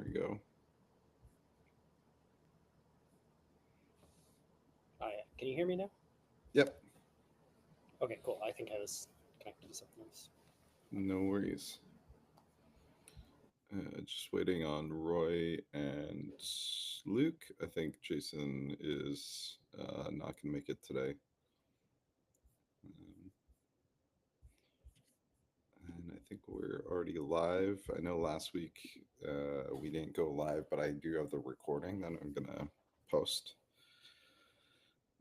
There we go. Oh yeah. Can you hear me now? Yep. Okay, cool. I think I was connected to something else. No worries. Just waiting on Roy and Luke. I think Jason is not going to make it today. Um, and I think we're already live. I know last week we didn't go live, but I do have the recording that I'm going to post.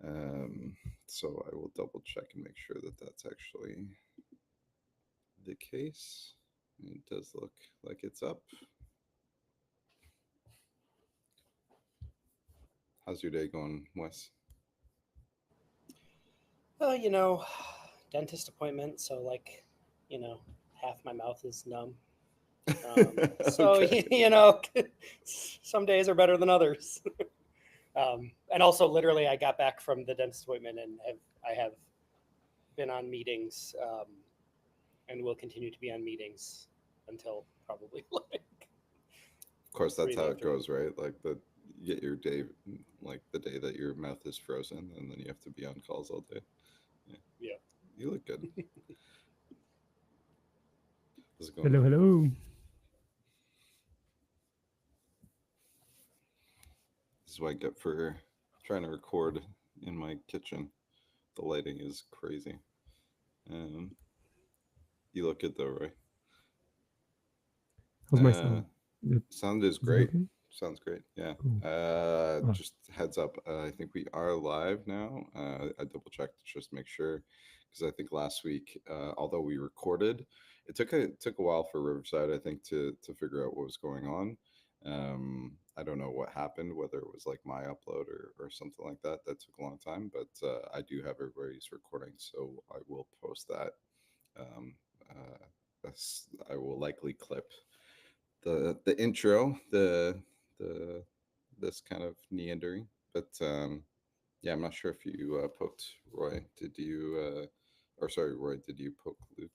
Um, so I will double check and make sure that that's actually the case. It does look like it's up. How's your day going, Wes? Oh, you know, dentist appointment. So like, you know, half my mouth is numb. So Okay. some days are better than others. And also, literally, I got back from the dentist appointment and I have been on meetings, and will continue to be on meetings until probably like Of course, three that's in how the it afternoon. goes, right? Like you get your day, like the day that your mouth is frozen, and then you have to be on calls all day. Yeah, Yeah. you look good. How's it going, Hello, Luke? hello. This is what I get for trying to record in my kitchen. The lighting is crazy. Um, you look good though, Roy. How's my Uh, sound? Is it, Sound is is it great. okay? Sounds great. Yeah. Cool. Ah, Just heads up. I think we are live now. I double checked to just make sure because I think last week, although we recorded, it took a while for Riverside, I think, to figure out what was going on. I don't know what happened, whether it was like my upload or something like that. That took a long time, but I do have everybody's recording, so I will post that. Um, I will likely clip the intro, the this kind of meandering. But yeah, I'm not sure if you poked Roy. Did you? Or sorry, Roy, did you poke Luke,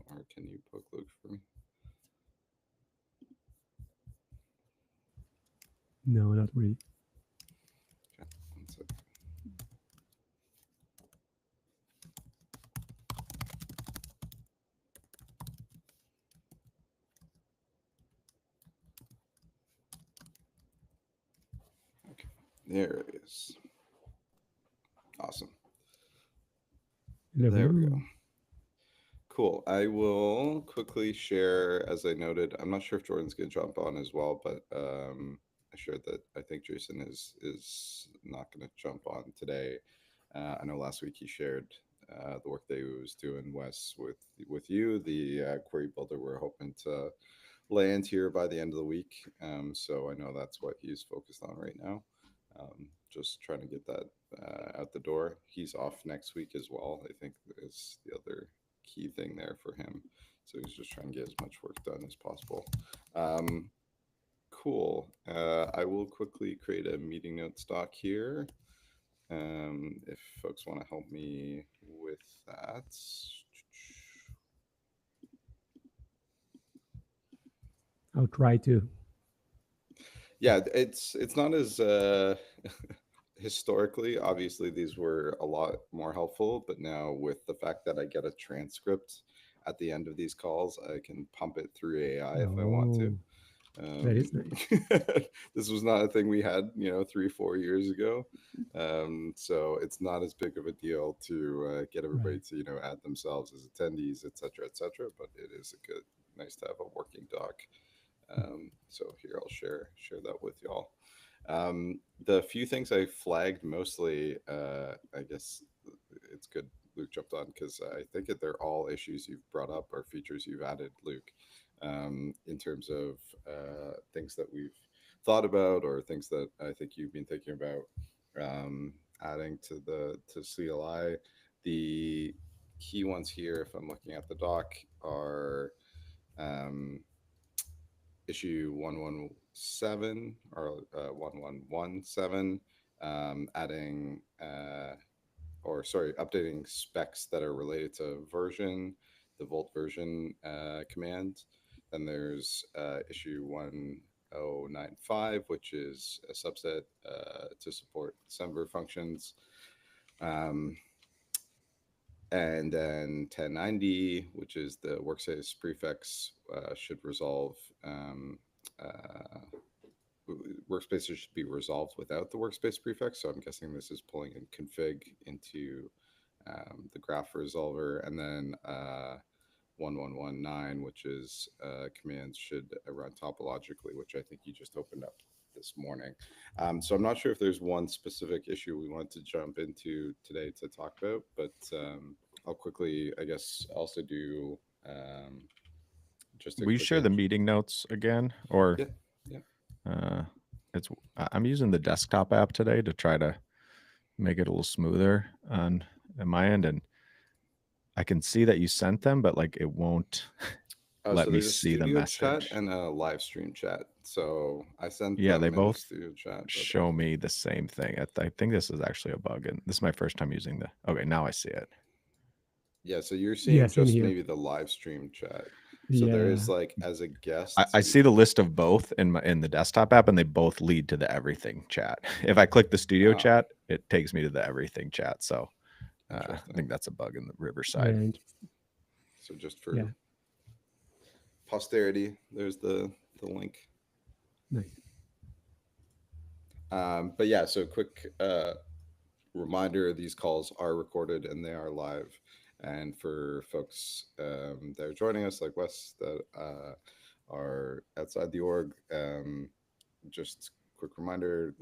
or can you poke Luke for me? no, not really. Okay, one sec. Okay, there it is. Awesome. Hello, There we hello. go. Cool. I will quickly share, as I noted. I'm not sure if Jordan's going to jump on as well, but I shared that I think Jason is not going to jump on today. I know last week he shared the work that he was doing, Wes, with you, the query builder. We're hoping to land here by the end of the week. So I know that's what he's focused on right now. Just trying to get that out the door. He's off next week as well. I think is the other key thing there for him. So he's just trying to get as much work done as possible. Um, cool. I will quickly create a meeting note stock here. If folks want to help me with that. I'll try to. Yeah, it's not as historically, obviously these were a lot more helpful, but now with the fact that I get a transcript at the end of these calls, I can pump it through AI if I want to. Oh, that um, is nice. this was not a thing we had 3 4 years ago. So it's not as big of a deal to get everybody Right. to add themselves as attendees, etc., etc., but it is a good nice to have a working doc. So here I'll share that with y'all. The few things I flagged mostly, I guess it's good Luke jumped on because I think that they're all issues you've brought up or features you've added, Luke, in terms of things that we've thought about or things that I think you've been thinking about adding to CLI. The key ones here, if I'm looking at the doc, are um, issue 117 or 1117, adding or sorry, updating specs that are related to version, the Volt version command. Then there's issue 1 1095, which is a subset to support December functions. And then 1090, which is the workspace prefix, should resolve. Workspaces should be resolved without the workspace prefix. So I'm guessing this is pulling in config into the graph resolver. And then 1119, which is commands should run topologically, which I think you just opened up this morning. So I'm not sure if there's one specific issue we want to jump into today to talk about, but I'll quickly, I guess, also do just a Will you quick share the meeting notes again? Or Yeah. it's I'm using the desktop app today to try to make it a little smoother on my end, and I can see that you sent them, but like it won't let so me there's a see the studio message. chat and a live stream chat. So I sent Yeah, them they in the both studio chat. but- show me the same thing. I think this is actually a bug, and this is my first time using the. Okay, now I see it. Yeah, so you're seeing Yeah, same just here. maybe the live stream chat. So there is Yeah. like as a guest. I see the list of both in the desktop app, and they both lead to the everything chat. If I click the studio Ah. chat, it takes me to the everything chat. So I Interesting. think that's a bug in the Riverside. And So just for Yeah. posterity, there's the link. nice. But yeah, so quick reminder: these calls are recorded and they are live. And for folks that are joining us, like Wes, that are outside the org, just quick reminder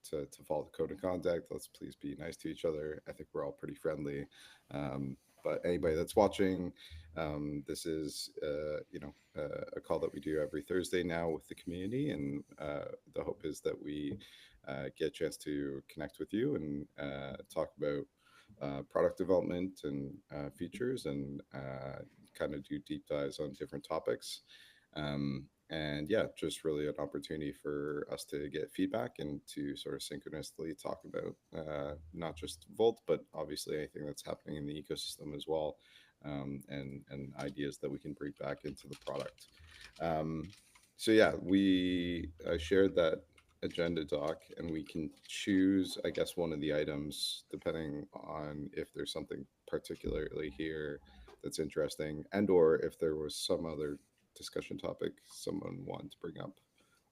to follow the code of conduct. Let's please be nice to each other. I think we're all pretty friendly. But anybody that's watching, this is a call that we do every Thursday now with the community, and the hope is that we get a chance to connect with you and talk about product development and features, and kind of do deep dives on different topics. And yeah, just really an opportunity for us to get feedback and to sort of synchronously talk about not just Volt, but obviously anything that's happening in the ecosystem as well, and ideas that we can bring back into the product. So yeah, we shared that agenda doc, and we can choose, I guess, one of the items depending on if there's something particularly here that's interesting, and or if there was some other discussion topic someone wanted to bring up.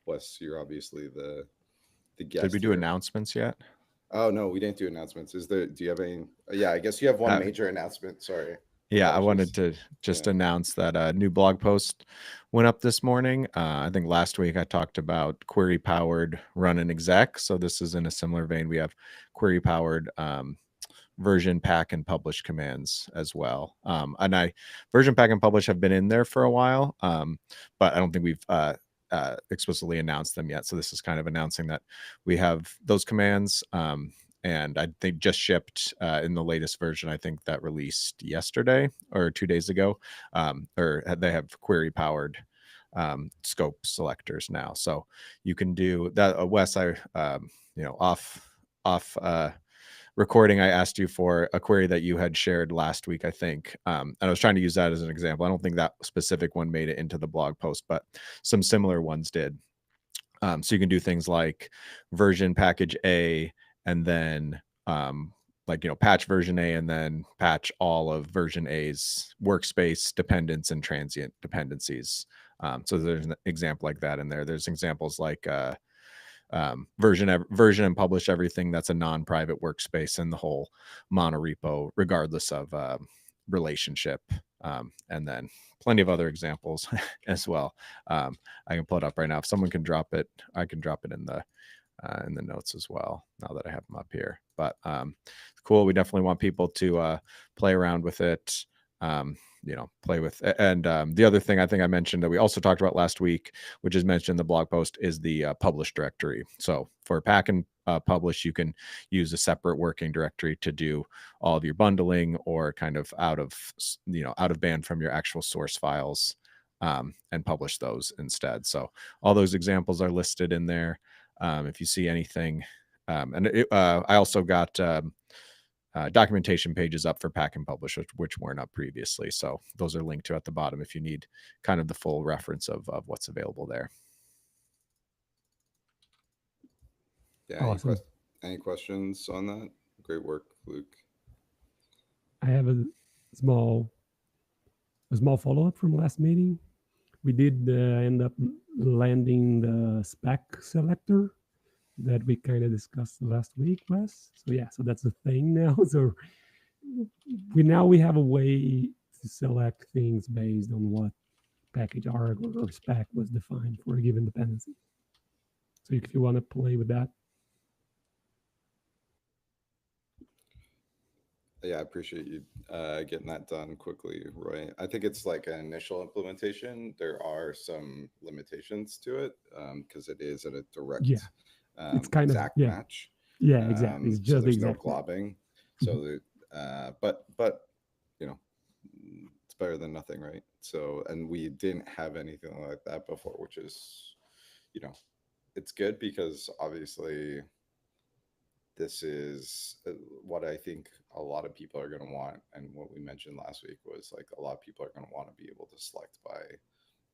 Wes, you're obviously the guest. Did we do here. announcements yet? Oh no, we didn't do announcements. Do you have any? Yeah, I guess you have one Uh, major announcement. Sorry. Yeah, I Apologies. wanted to just Yeah. announce that a new blog post went up this morning. I think last week I talked about query powered run and exec. So this is in a similar vein. We have query powered version pack and publish commands as well. And version pack and publish have been in there for a while, but I don't think we've explicitly announced them yet. So this is kind of announcing that we have those commands. And I think just shipped in the latest version. I think that released yesterday or 2 days ago, or they have query powered scope selectors now. So you can do that. Wes, off recording, I asked you for a query that you had shared last week, I think. And I was trying to use that as an example. I don't think that specific one made it into the blog post, but some similar ones did. So you can do things like version package A, and then patch version A and then patch all of version A's workspace dependents and transient dependencies. So there's an example like that in there. There's examples like version and publish everything that's a non-private workspace in the whole monorepo, regardless of relationship. And then plenty of other examples as well. I can pull it up right now. If someone can drop it, I can drop it in the notes as well, now that I have them up here. But cool. We definitely want people to play around with it, play with. And the other thing I think I mentioned that we also talked about last week, which is mentioned in the blog post, is the publish directory. So for pack and publish, you can use a separate working directory to do all of your bundling, or kind of out of band from your actual source files, and publish those instead. So all those examples are listed in there. If you see anything, I also got documentation pages up for pack and publish, which weren't up previously. So those are linked to at the bottom if you need kind of the full reference of what's available there. Yeah. Awesome. Any questions on that? Great work, Luke. I have a small follow-up from last meeting. We did end up landing the spec selector that we kind of discussed last week, Wes. So yeah, so that's the thing now. So we have a way to select things based on what package arg or spec was defined for a given dependency. So if you want to play with that. Yeah, I appreciate you getting that done quickly, Roy. I think it's like an initial implementation. There are some limitations to it because it is at a direct, Yeah, it's kind of exact yeah. match. Yeah, exactly. It's So just the there's no exact match. globbing. So but you know, it's better than nothing, right? So, and we didn't have anything like that before, which is, it's good because obviously this is what I think a lot of people are going to want. And what we mentioned last week was like a lot of people are going to want to be able to select by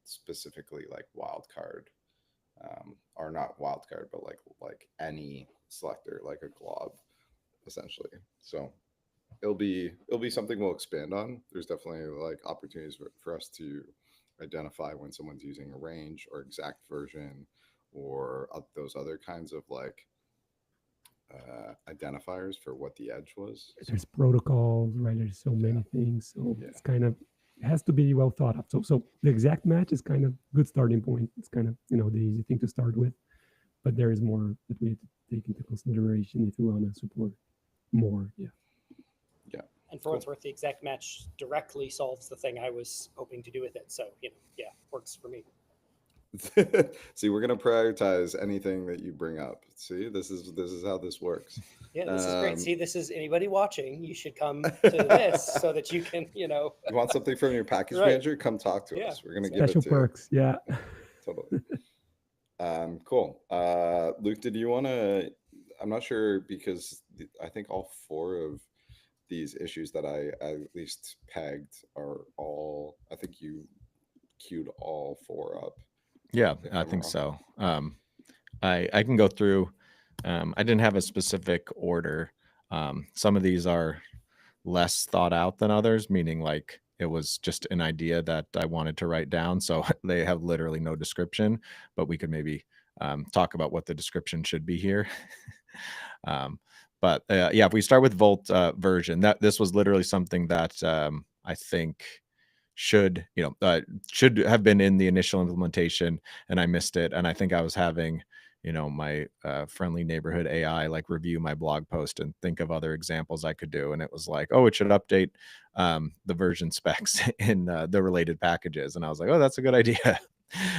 specifically like wildcard, or not wildcard, but like any selector, like a glob, essentially. So it'll be something we'll expand on. There's definitely like opportunities for us to identify when someone's using a range or exact version or those other kinds of like identifiers for what the edge was. There's protocols, right? There's so many things. So Yeah. it's kind of, it has to be well thought out. So the exact match is kind of good starting point. It's kind of, the easy thing to start with, but there is more that we have to take into consideration if we want to support more. Yeah. And for what's worth, the exact match directly solves the thing I was hoping to do with it. So, yeah, works for me. See, we're gonna prioritize anything that you bring up. See, this is how this works. Yeah, this is great. See, this is anybody watching. You should come to this so that you can, You want something from your package Right. manager? Come talk to us. We're gonna give Special it to perks. Yeah. Totally. Cool. Luke, did you want to? I'm not sure because I think all four of these issues that I at least pegged are all. I think you queued all four up. Yeah, if I I'm think wrong. so. I can go through. I didn't have a specific order. Some of these are less thought out than others, meaning like it was just an idea that I wanted to write down. So they have literally no description, but we could maybe talk about what the description should be here. But yeah, if we start with Volt version, this was literally something that I think should have been in the initial implementation, and I missed it. And I think I was having my friendly neighborhood AI like review my blog post and think of other examples I could do, and it was like, oh, it should update the version specs in the related packages, and I was like, oh, that's a good idea.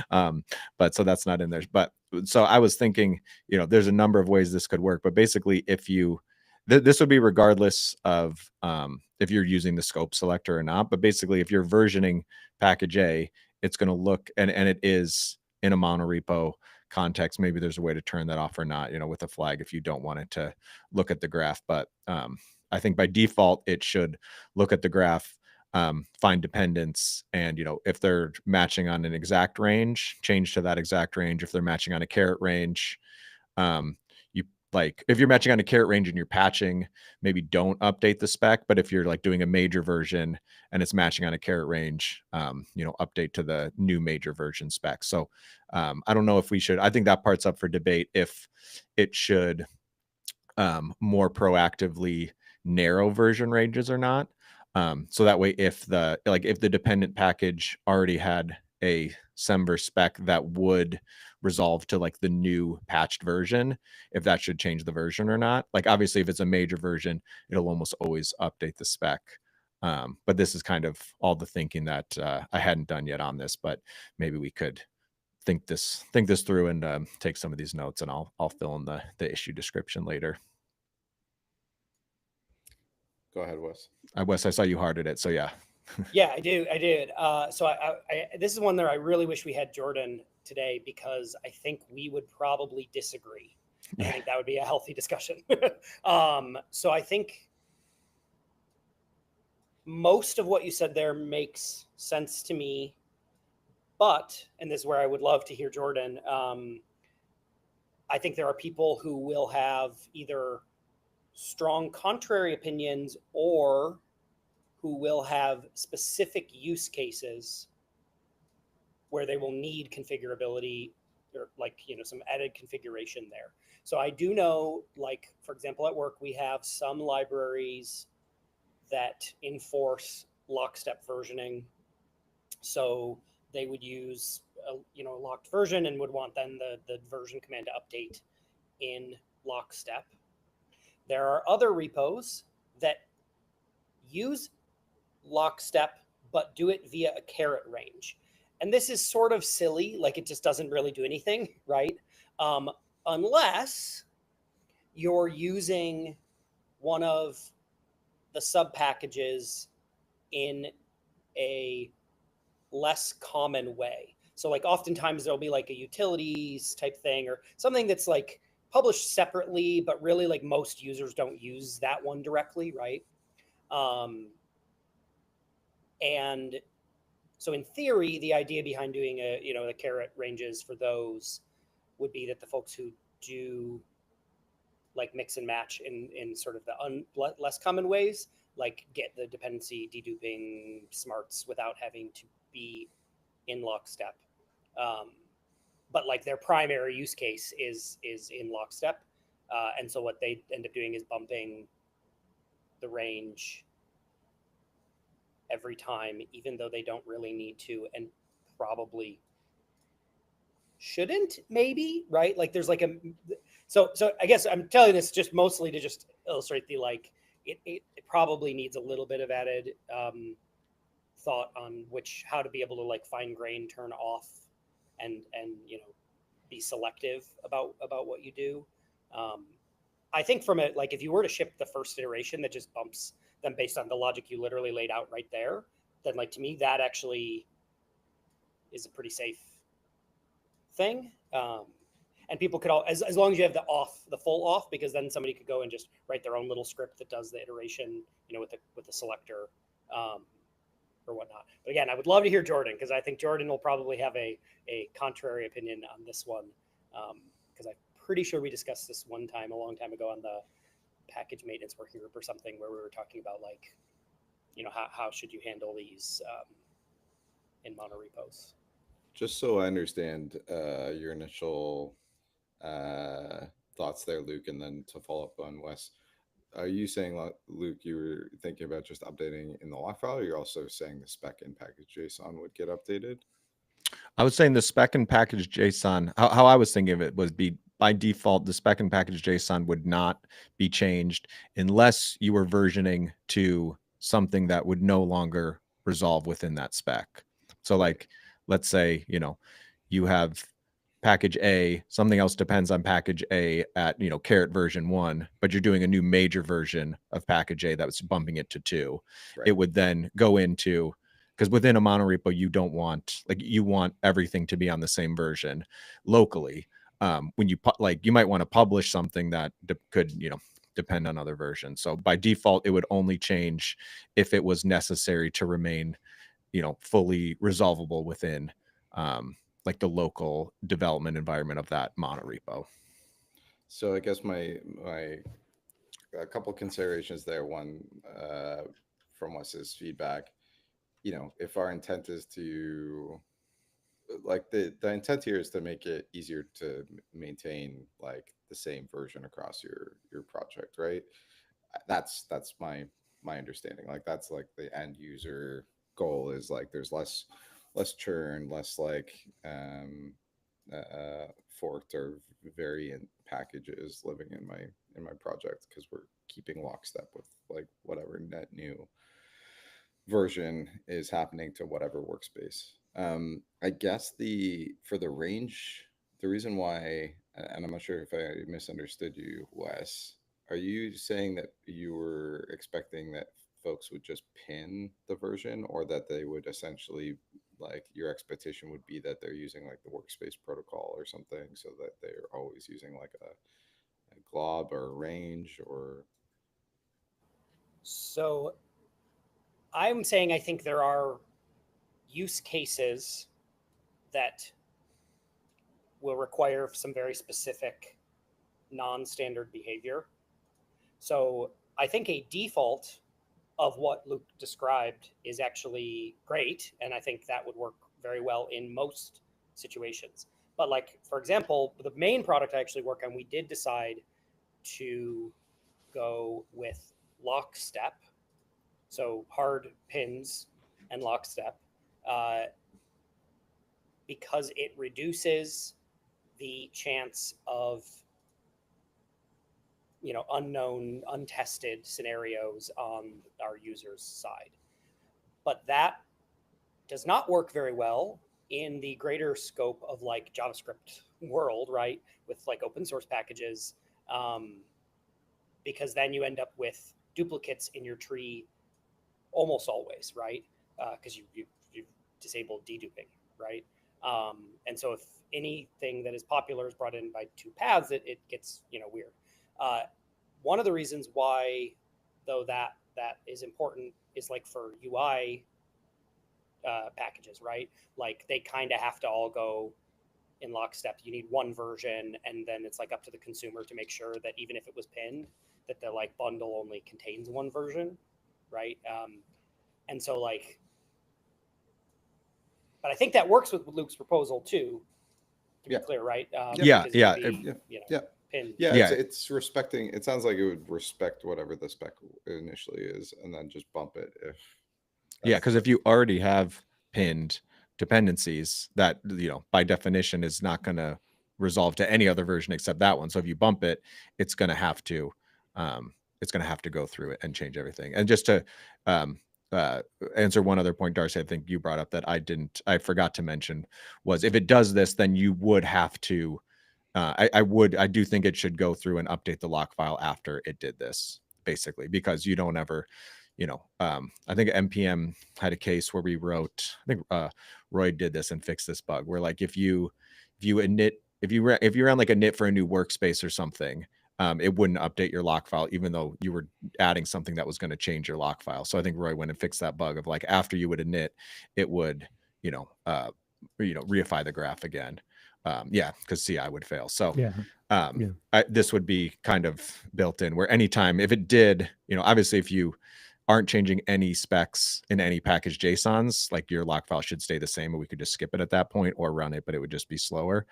But so that's not in there. But so I was thinking, there's a number of ways this could work, but basically if you this would be regardless of if you're using the scope selector or not. But basically, if you're versioning package A, it's going to look, and it is in a monorepo context. Maybe there's a way to turn that off or not, with a flag if you don't want it to look at the graph. But I think by default, it should look at the graph, find dependence, and if they're matching on an exact range, change to that exact range. If they're matching on a caret range, like if you're matching on a caret range and you're patching, maybe don't update the spec. But if you're like doing a major version and it's matching on a caret range, update to the new major version spec. So I don't know if we should, I think that part's up for debate if it should more proactively narrow version ranges or not. So that way, if the dependent package already had a Semver spec that would resolve to like the new patched version, if that should change the version or not. Like obviously, if it's a major version, it'll almost always update the spec. But this is kind of all the thinking that I hadn't done yet on this, but maybe we could think this through and take some of these notes, and I'll fill in the issue description later. Go ahead, Wes. Wes, I saw you hearted it, so yeah. Yeah, I did. So I this is one that I really wish we had Jordan today, because I think we would probably disagree. Yeah. I think that would be a healthy discussion. So I think most of what you said there makes sense to me, but, and this is where I would love to hear Jordan, I think there are people who will have either strong contrary opinions or who will have specific use cases where they will need configurability or like, some added configuration there. So I do know, like, for example, at work, we have some libraries that enforce lockstep versioning. So they would use a locked version and would want then the version command to update in lockstep. There are other repos that use lockstep but do it via a caret range. And this is sort of silly, like it just doesn't really do anything, right? Unless you're using one of the sub packages in a less common way. So like oftentimes there'll be like a utilities type thing or something that's like published separately, but really like most users don't use that one directly, right? And so in theory, the idea behind doing the caret ranges for those would be that the folks who do like mix and match in sort of the less common ways, like get the dependency deduping smarts without having to be in lockstep. But like their primary use case is in lockstep. And so what they end up doing is bumping the range every time, even though they don't really need to and probably shouldn't, maybe, right? Like there's like so I guess I'm telling this just mostly to just illustrate the like it probably needs a little bit of added thought on how to be able to like fine grain turn off and be selective about what you do. I think from it, like if you were to ship the first iteration that just bumps them based on the logic you literally laid out right there, then like to me that actually is a pretty safe thing. And people could as long as you have the full off, because then somebody could go and just write their own little script that does the iteration, with the selector or whatnot. But again, I would love to hear Jordan, because I think Jordan will probably have a contrary opinion on this one, because I'm pretty sure we discussed this one time a long time ago on the package maintenance working group or something, where we were talking about like, how should you handle these in monorepos. Just so I understand your initial thoughts there, Luke, and then to follow up on Wes, are you saying, Luke, you were thinking about just updating in the log file, or you're also saying the spec and package JSON would get updated? I was saying the spec and package JSON, how I was thinking of it was by default, the spec and package JSON would not be changed unless you were versioning to something that would no longer resolve within that spec. So like, let's say, you have package A, something else depends on package A at, caret version 1, but you're doing a new major version of package A that's bumping it to 2. Right. It would then go into, because within a monorepo, you want everything to be on the same version locally. When you might want to publish something that could, depend on other versions. So by default, it would only change if it was necessary to remain, fully resolvable within like the local development environment of that monorepo. So I guess my a couple considerations there. One, from Wes's feedback, if our intent is to, like, the intent here is to make it easier to maintain like the same version across your project, right? That's my understanding. Like that's like the end user goal, is like there's less churn, less like forked or variant packages living in my project, because we're keeping lockstep with like whatever net new version is happening to whatever workspace. I guess for the range, the reason why, and I'm not sure if I misunderstood you, Wes, are you saying that you were expecting that folks would just pin the version, or that they would essentially, like, your expectation would be that they're using like the workspace protocol or something, so that they're always using like a glob or a range? Or So I'm saying I think there are use cases that will require some very specific non-standard behavior. So I think a default of what Luke described is actually great, and I think that would work very well in most situations. But like, for example, the main product I actually work on, we did decide to go with lockstep, so hard pins and lockstep, uh, because it reduces the chance of unknown, untested scenarios on our users' side. But that does not work very well in the greater scope of like JavaScript world, right? With like open source packages, because then you end up with duplicates in your tree almost always, right? Because you've disabled deduping, right? And so if anything that is popular is brought in by two paths, it gets weird. One of the reasons why, though, that is important is like for UI packages, right? Like they kind of have to all go in lockstep. You need one version, and then it's like up to the consumer to make sure that even if it was pinned, that the like bundle only contains one version, right? And so like, but I think that works with Luke's proposal too. To be clear, right? Yeah, because yeah, it could be, pinned. Yeah, Yeah. it's respecting. It sounds like it would respect whatever the spec initially is, and then just bump it if. Yeah, that's because the- if you already have pinned dependencies, that by definition is not going to resolve to any other version except that one. So if you bump it, it's going to have to go through it and change everything. And just to answer one other point, Darcy, I think you brought up that I forgot to mention was if it does this, then you would have to. I do think it should go through and update the lock file after it did this, basically, because you don't ever. I think npm had a case where we wrote, I think Roy did this and fixed this bug where like if you ran like a init for a new workspace or something, it wouldn't update your lock file even though you were adding something that was going to change your lock file. So I think Roy went and fixed that bug of like after you would init, it would reify the graph again. Because CI would fail. So this would be kind of built in where anytime if it did, obviously if you aren't changing any specs in any package JSONs, like your lock file should stay the same and we could just skip it at that point or run it, but it would just be slower.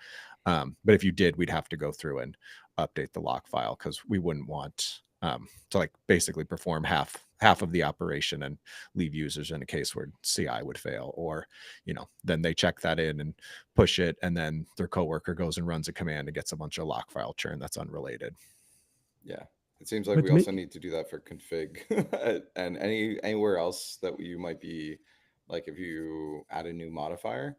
But if you did, we'd have to go through and update the lock file because we wouldn't want to like basically perform half of the operation and leave users in a case where CI would fail, or then they check that in and push it, and then their coworker goes and runs a command and gets a bunch of lock file churn that's unrelated. Yeah, it seems like But we also need to do that for config and anywhere else that you might be like if you add a new modifier,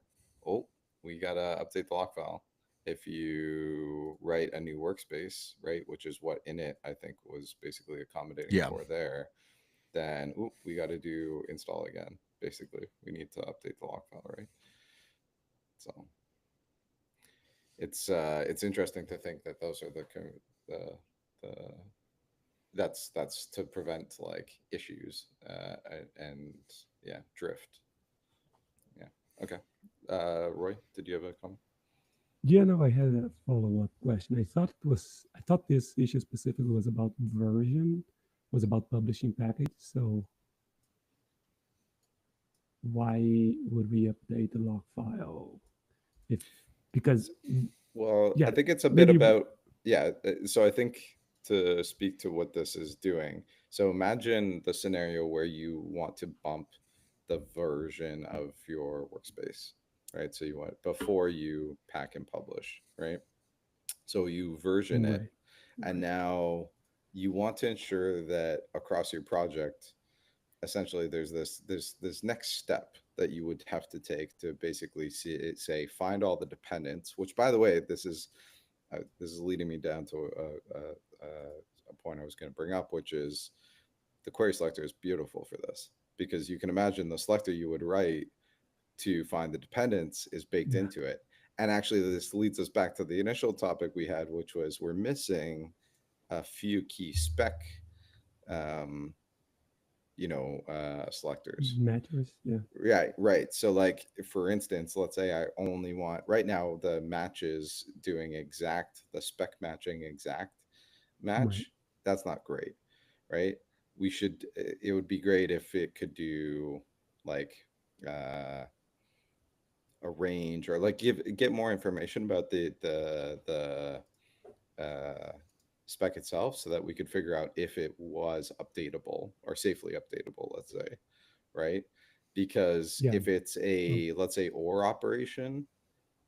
we gotta update the lock file. If you write a new workspace, right, which is what init I think was basically accommodating for there, then we got to do install again. Basically, we need to update the lock file, right? So it's interesting to think that those are the that's to prevent like issues and drift. Yeah. Okay. Roy, did you have a comment? Yeah, no, I had a follow-up question. I thought this issue specifically was about version, was about publishing package. So why would we update the log file? Because I think it's a bit about so I think to speak to what this is doing. So imagine the scenario where you want to bump the version of your workspace, right? So you want before you pack and publish, right? So you version it, and now you want to ensure that across your project, essentially there's this next step that you would have to take to basically say find all the dependents, which by the way, this is leading me down to a point I was going to bring up, which is the query selector is beautiful for this, because you can imagine the selector you would write to find the dependents is baked into it. And actually this leads us back to the initial topic we had, which was we're missing a few key spec selectors. Matches, yeah. Right. So like for instance, let's say I only want right now the matches doing exact the spec matching exact Right. match. That's not great, right? It would be great if it could do like uh a range or like get more information about the spec itself so that we could figure out if it was updatable or safely updatable, let's say, right? Because Yeah. if it's Oh, a, let's say, OR operation,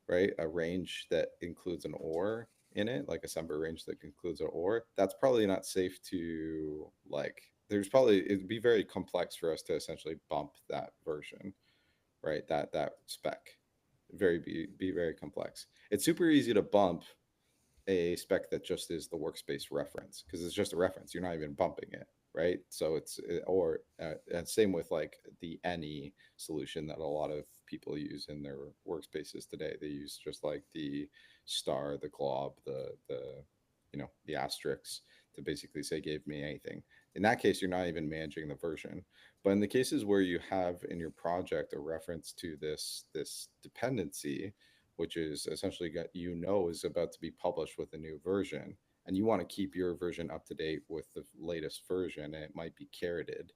right, a range that includes an OR in it, like a Semper range that includes an OR, that's probably not safe to like. There's probably it'd be very complex for us to essentially bump that version, right? That spec, be very complex. It's super easy to bump a spec that just is the workspace reference because it's just a reference. You're not even bumping it, right? So and same with like the any solution that a lot of people use in their workspaces today. They use just like the star, the glob, the asterisks to basically say give me anything. In that case, you're not even managing the version. But in the cases where you have in your project a reference to this dependency, which is essentially is about to be published with a new version, and you want to keep your version up to date with the latest version, and it might be carroted.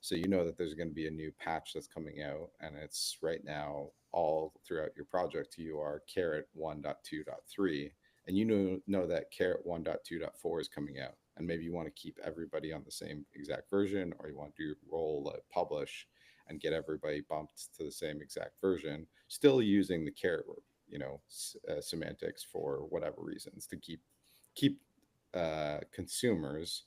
So you know that there's going to be a new patch that's coming out, and it's right now all throughout your project. You are caret 1.2.3, and know that caret 1.2.4 is coming out, and maybe you want to keep everybody on the same exact version, or you want to roll publish and get everybody bumped to the same exact version, still using the caret semantics for whatever reasons to keep consumers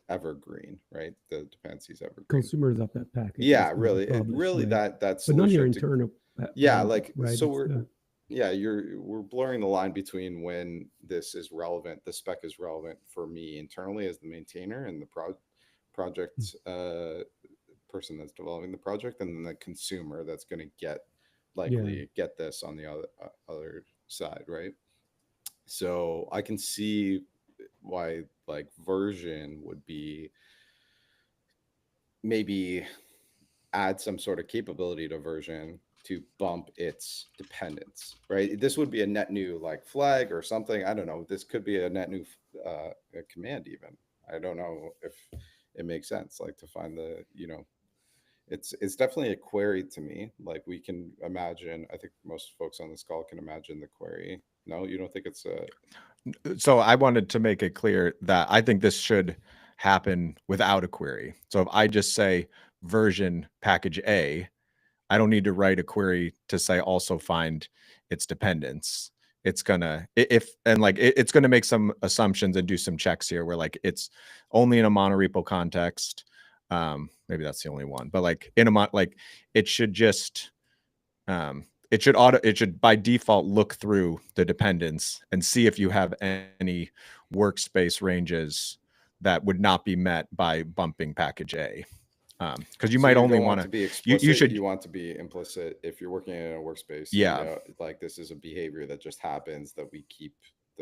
evergreen, right? The dependencies evergreen. consumers of that package. Yeah, That's gonna be really, published, right? that But not your solution to internal yeah, project, like right? so It's the we're blurring the line between when this is relevant, the spec is relevant for me internally as the maintainer and the project person that's developing the project, and then the consumer that's going to yeah. likely get this on the other side, right? So I can see why like version would be maybe add some sort of capability to version to bump its dependence, right? This would be a net new like flag or something. I don't know. This could be a net new command even. I don't know if it makes sense, like to find it's definitely a query to me. Like we can imagine, I think most folks on this call can imagine the query. No, you don't think it's a So I wanted to make it clear that I think this should happen without a query. So if I just say version package A, I don't need to write a query to say also find its dependence. It's gonna it's gonna make some assumptions and do some checks here where like it's only in a monorepo context. Maybe that's the only one, but like in a it should just it should by default look through the dependence and see if you have any workspace ranges that would not be met by bumping package A. Because you so might you only don't want want to be you explicit. should You want to be implicit. If you're working in a workspace, yeah like this is a behavior that just happens that we keep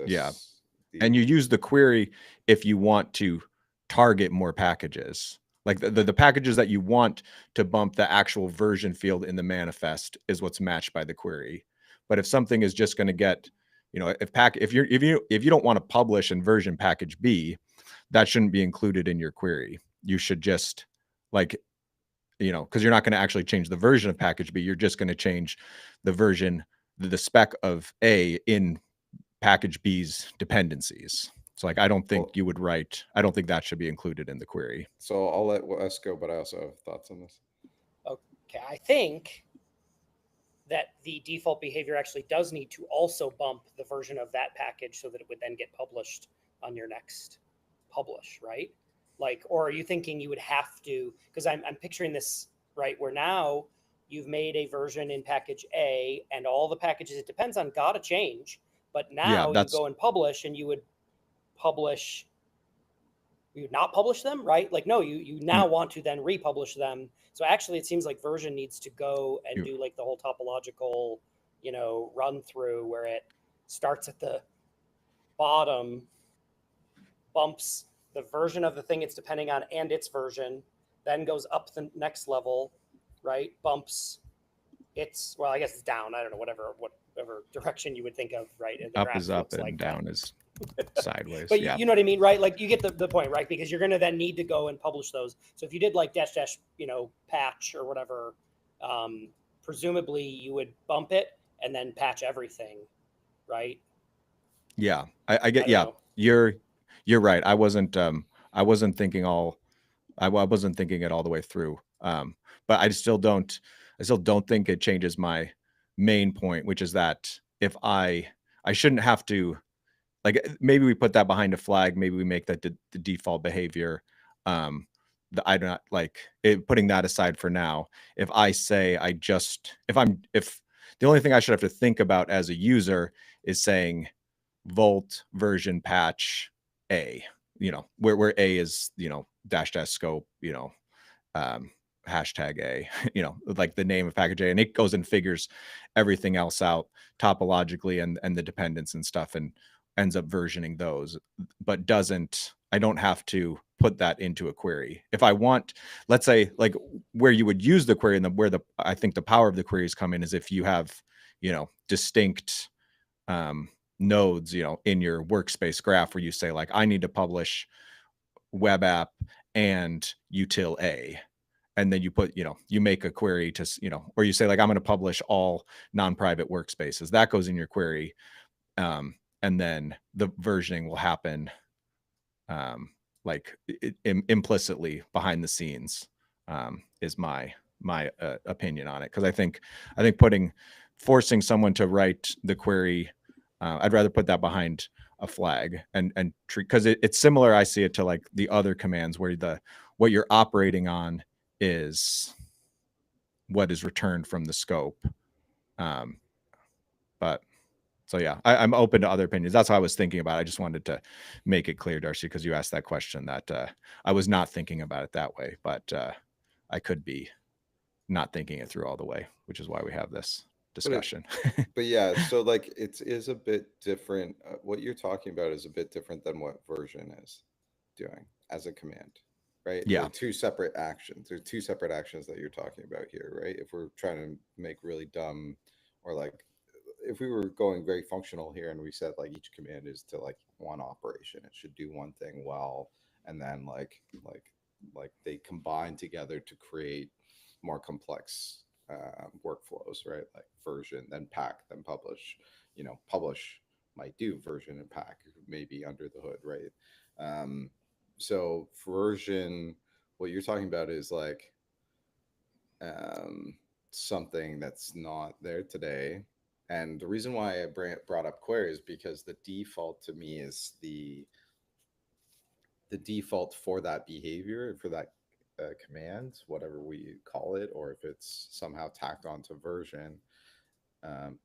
yeah, this. and you use the query if you want to target more packages. Like the packages that you want to bump the actual version field in the manifest is what's matched by the query. But if something is just going to get, if you don't want to publish in version package B, that shouldn't be included in your query. You should just like, because you're not going to actually change the version of package B. You're just going to change the version, the spec of A in package B's dependencies. So like, I don't think I don't think that should be included in the query. So I'll let Wes go, but I also have thoughts on this. Okay, I think that the default behavior actually does need to also bump the version of that package so that it would then get published on your next publish, right? Like, or are you thinking you would have to, because I'm picturing this, right, where now you've made a version in package A and all the packages it depends on gotta change, but now you go and publish and you would not publish them, right? Like, no, you now want to then republish them. So actually it seems like version needs to go and do like the whole topological, run through where it starts at the bottom, bumps the version of the thing it's depending on and its version, then goes up the next level, right? Bumps it's, well, I guess it's down. I don't know, whatever direction you would think of, right? And the Up graph is up looks and like down that. is sideways. But Yeah. you know what I mean, right? Like you get the point, right? Because you're going to then need to go and publish those. So if you did like dash, patch or whatever, presumably you would bump it and then patch everything, right? Yeah. I get, don't yeah, know. you're right. I wasn't thinking I wasn't thinking it all the way through. But I still don't think it changes my main point, which is that if I shouldn't have to, like, maybe we put that behind a flag, maybe we make that the default behavior. I do not like it, putting that aside for now. If I say if the only thing I should have to think about as a user is saying Volt version patch A, where A is, dash scope, hashtag A, like the name of package A, and it goes and figures everything else out topologically and the dependents and stuff, and ends up versioning those, but I don't have to put that into a query. If I want, let's say, like where you would use the query and where I think the power of the queries come in is if you have, distinct nodes, in your workspace graph where you say like, I need to publish web app and util A. And then you put, you make a query to, or you say like, I'm going to publish all non-private workspaces. That goes in your query. And then the versioning will happen implicitly behind the scenes, is my opinion on it. Because I think forcing someone to write the query, I'd rather put that behind a flag and treat, because it's similar. I see it to like the other commands where what you're operating on is what is returned from the scope. But so yeah, I'm open to other opinions. That's how I was thinking about it. I just wanted to make it clear, Darcy, because you asked that question, that I was not thinking about it that way, but I could be not thinking it through all the way, which is why we have this discussion. But yeah, so like it is a bit different. What you're talking about is a bit different than what version is doing as a command, right? Yeah. They're two separate actions. There are two separate actions that you're talking about here, right? If we're trying to make really dumb, or like if we were going very functional here and we said like each command is to like one operation, it should do one thing well, and then like they combine together to create more complex workflows, right? Like version, then pack, then publish. Publish might do version and pack, maybe under the hood, right? So version, what you're talking about is like something that's not there today. And the reason why I brought up query is because the default to me is the default for that behavior, for that command, whatever we call it, or if it's somehow tacked onto version,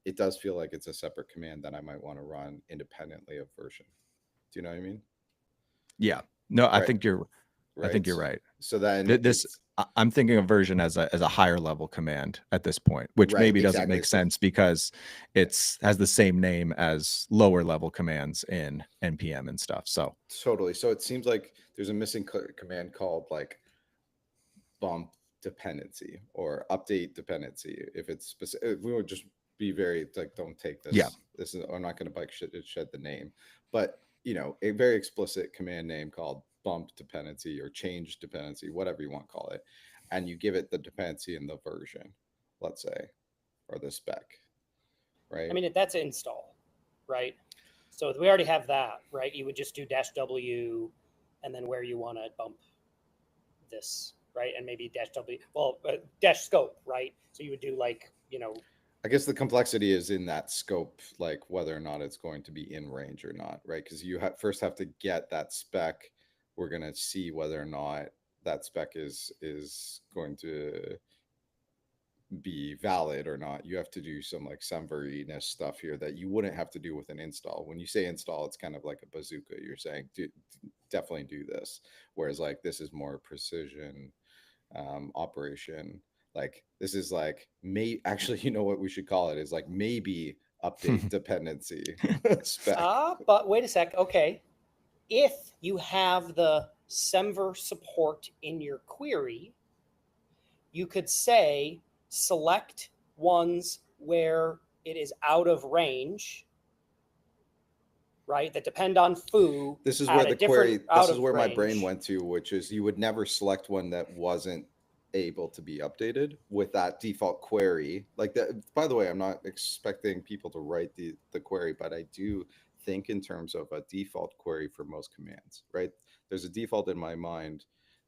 it does feel like it's a separate command that I might want to run independently of version. Do you know what I mean? Yeah. No, I Right. think you're Right. I think you're right. So then I'm thinking of version as a higher level command at this point, which Right, maybe doesn't exactly. make sense because has the same name as lower level commands in NPM and stuff. So totally. So it seems like there's a missing command called like bump dependency or update dependency. If it's specific, we would just be very like, don't take this. Yeah. This is, I'm not going to shed the name, but a very explicit command name called bump dependency or change dependency, whatever you want to call it. And you give it the dependency in the version, let's say, or the spec, right? I mean, that's install, right? So we already have that, right? You would just do -w and then where you want to bump this, right? And maybe -w, dash scope, right? So you would do like, I guess the complexity is in that scope, like whether or not it's going to be in range or not, right? Because you first have to get that spec. We're going to see whether or not that spec is going to be valid or not. You have to do some like semveriness stuff here that you wouldn't have to do with an install. When you say install, it's kind of like a bazooka. You're saying definitely do this, whereas like this is more precision operation. Like this is like actually, you know what we should call it is like maybe update dependency spec. but wait a sec. Okay, if you have the Semver support in your query, you could say select ones where it is out of range, right? That depend on foo. This is at where a the different query, out this is of where my brain range. went to, which is you would never select one that wasn't able to be updated with that default query. Like that, by the way, I'm not expecting people to write the query, but I do think in terms of a default query for most commands, right? There's a default in my mind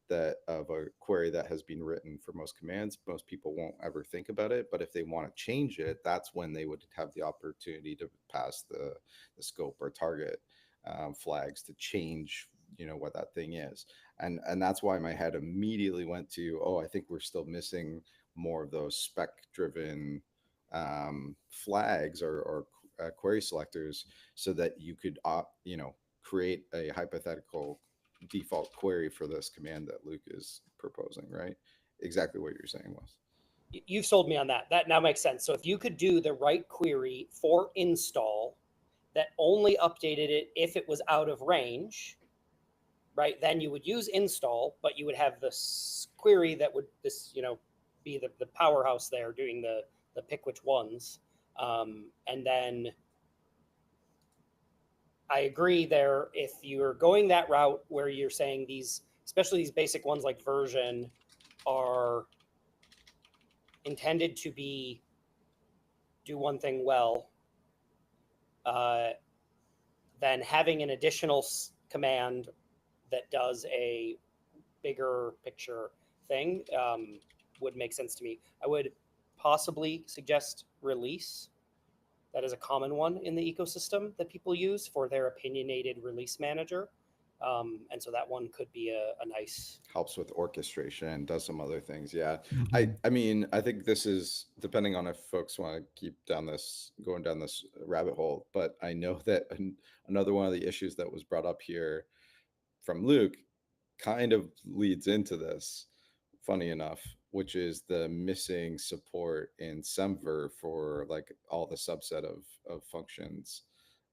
that of a query that has been written for most commands. Most people won't ever think about it, but if they want to change it, that's when they would have the opportunity to pass the scope or target flags to change, you know, what that thing is. And that's why my head immediately went to, oh, I think we're still missing more of those spec driven flags or query selectors, so that you could you know, create a hypothetical default query for this command that Luke is proposing, right? Exactly what you're saying was. You've sold me on that. That now makes sense. So if you could do the right query for install that only updated it if it was out of range, right? Then you would use install, but you would have this query that would you know, be the powerhouse there doing the pick which ones. And then I agree there, if you're going that route where you're saying these, especially these basic ones like version, are intended to be do one thing well, then having an additional command that does a bigger picture thing would make sense to me. I would possibly suggest release. That is a common one in the ecosystem that people use for their opinionated release manager. And so that one could be a nice, helps with orchestration, does some other things. Yeah. Mhm. I mean, I think this is depending on if folks want to keep going down this rabbit hole, but I know that another one of the issues that was brought up here from Luke kind of leads into this, funny enough, which is the missing support in Semver for like all the subset of functions.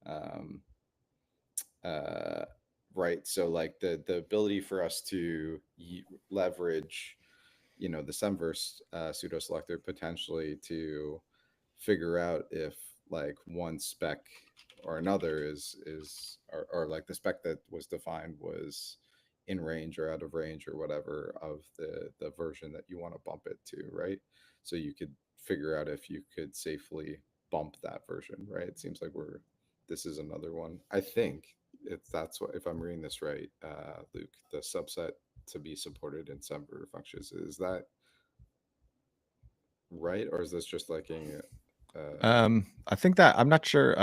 Um, right, so like the ability for us to leverage, you know, the Semverse pseudo selector potentially to figure out if like one spec or another or like the spec that was defined was in range or out of range or whatever of the version that you want to bump it to, right? So you could figure out if you could safely bump that version, right? It seems like this is another one, I think. That's what, if I'm reading this right, Luke, the subset to be supported in Semver functions, is that right, or is this just like I think that I'm not sure.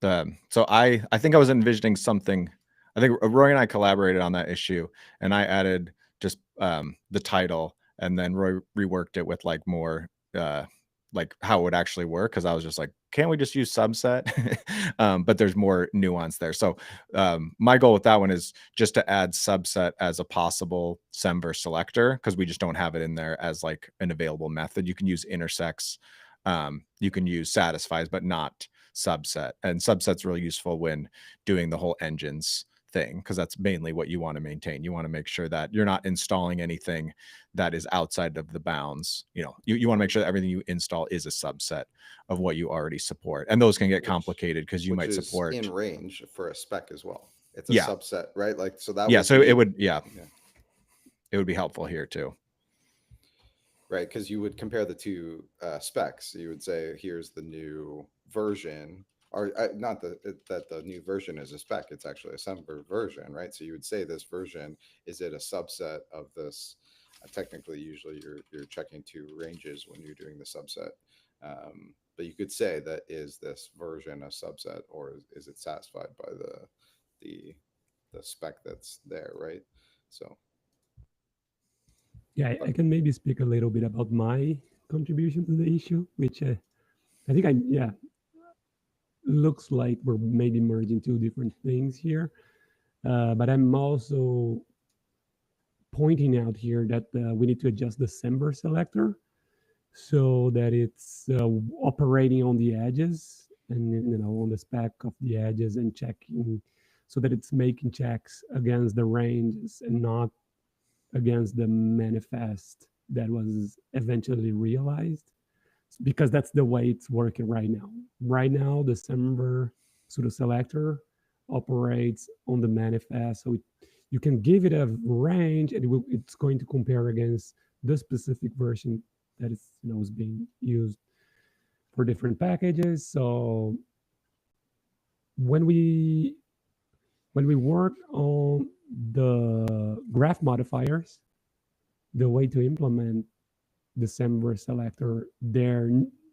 So I think I was envisioning something. I think Roy and I collaborated on that issue, and I added just the title, and then Roy reworked it with like more like how it would actually work, because I was just like, can't we just use subset? But there's more nuance there. So my goal with that one is just to add subset as a possible Semver selector, because we just don't have it in there as like an available method. You can use intersects, you can use satisfies, but not subset. And subset's really useful when doing the whole engines thing, because that's mainly what you want to maintain. You want to make sure that you're not installing anything that is outside of the bounds. You know, you want to make sure that everything you install is a subset of what you already support. And those can get complicated because you which might is support in range for a spec as well. It's a Yeah. subset, right? Like, so that Yeah, would so be, it would it would be helpful here too. right, because you would compare the two specs. You would say, here's the new version, or not that the new version is a spec, it's actually a Semver version, right? So you would say this version, is it a subset of this? Technically, usually you're checking two ranges when you're doing the subset. But you could say that, is this version a subset, or is it satisfied by the spec that's there, right? So Yeah, I can maybe speak a little bit about my contribution to the issue, which I think looks like we're maybe merging two different things here. But I'm also pointing out here that we need to adjust the Semver selector so that it's operating on the edges and, you know, on the spec of the edges and checking so that it's making checks against the ranges and not against the manifest that was eventually realized, because that's the way it's working right now. Right now, the Semver pseudo selector operates on the manifest, so you can give it a range, and it's going to compare against the specific version that is being used for different packages. So when we work on the graph modifiers, the way to implement the Semver selector there,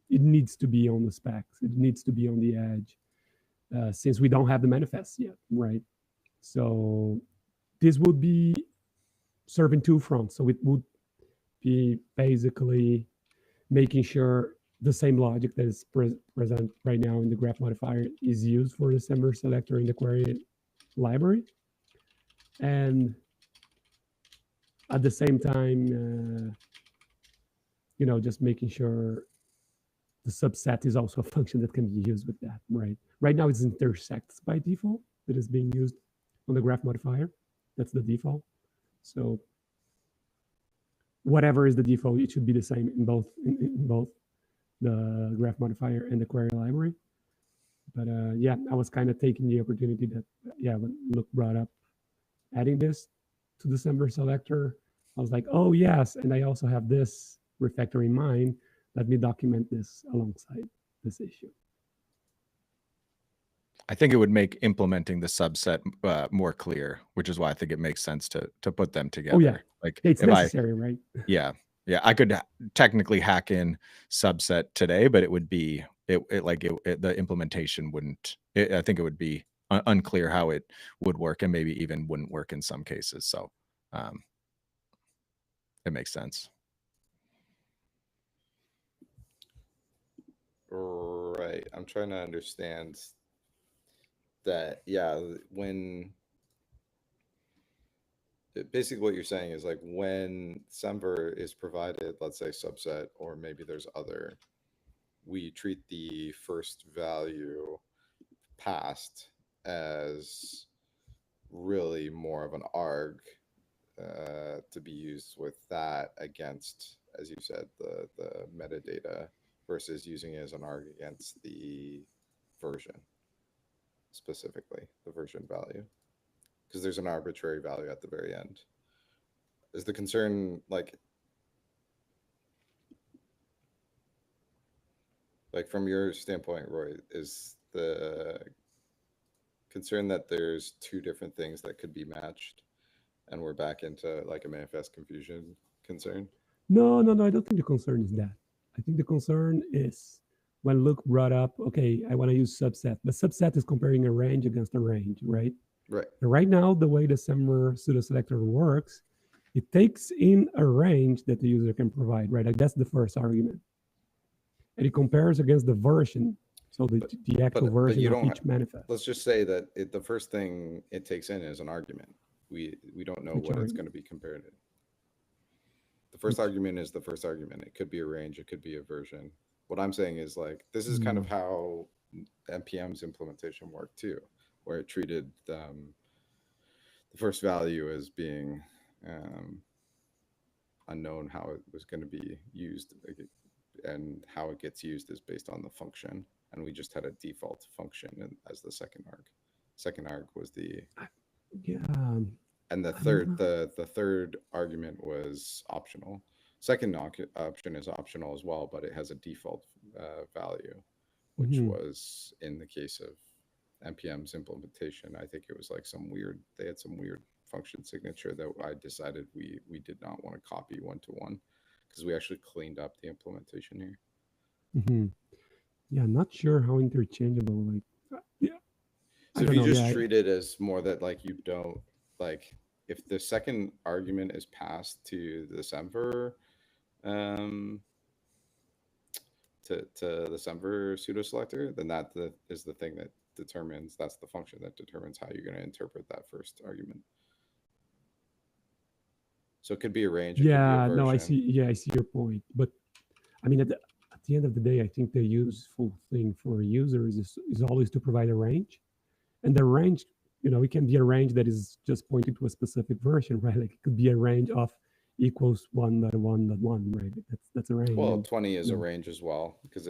it needs to be on the specs. It needs to be on the edge, since we don't have the manifest yet, right? So this would be serving two fronts. So it would be basically making sure the same logic that is present right now in the graph modifier is used for the Semver selector in the query library. And at the same time, just making sure the subset is also a function that can be used with that, right? Right now it's intersects by default that is being used on the graph modifier. That's the default. So whatever is the default, it should be the same in both the graph modifier and the query library. But yeah, I was kind of taking the opportunity that, when Luke brought up adding this to the Semver selector, I was like, oh yes, and I also have this refactor in mind. Let me document this alongside this issue. I think it would make implementing the subset more clear, which is why I think it makes sense to put them together. Oh yeah, like it's necessary, right? Yeah, I could technically hack in subset today, but it would be the implementation wouldn't. I think it would be unclear how it would work, and maybe even wouldn't work in some cases. So it makes sense. Right. I'm trying to understand that. Yeah, when basically what you're saying is like when Semver is provided, let's say subset, or maybe there's other, we treat the first value passed as really more of an arg to be used with that against, as you said, the metadata, versus using it as an arg against the version, specifically the version value, because there's an arbitrary value at the very end. Is the concern like from your standpoint, Roy, is the concern that there's two different things that could be matched and we're back into like a manifest confusion concern? No, I don't think the concern is that. I think the concern is when Luke brought up, okay, I want to use subset. The subset is comparing a range against a range, right? Right. And right now, the way the Semver pseudo selector works, it takes in a range that the user can provide, right? Like that's the first argument. And it compares against the version. So the actual version of each manifest. Let's just say that the first thing it takes in is an argument. We don't know what it's going to be compared to. The first argument is the first argument. It could be a range. It could be a version. What I'm saying is like, this is kind of how NPM's implementation worked too, where it treated the first value as being unknown how it was going to be used, and how it gets used is based on the function. And we just had a default function as the second arg. Second arg was the and the third argument was optional. Second option is optional as well, but it has a default value, which was in the case of NPM's implementation. I think it was like they had some weird function signature that I decided we did not want to copy one-to-one, because we actually cleaned up the implementation here. Mm-hmm. Yeah, not sure how interchangeable. So if you just treat it as more that like you don't like, if the second argument is passed to the Semver, to the Semver pseudo selector, then that is the thing that determines. That's the function that determines how you're going to interpret that first argument. So it could be a range. Yeah, no, I see. Yeah, I see your point. But I mean, at the end of the day, I think the useful thing for users is always to provide a range, and the range it can be a range that is just pointing to a specific version, right? Like it could be a range of equals 1.1.1, right? That's a range. Well, and, 20 is you a know, range as well because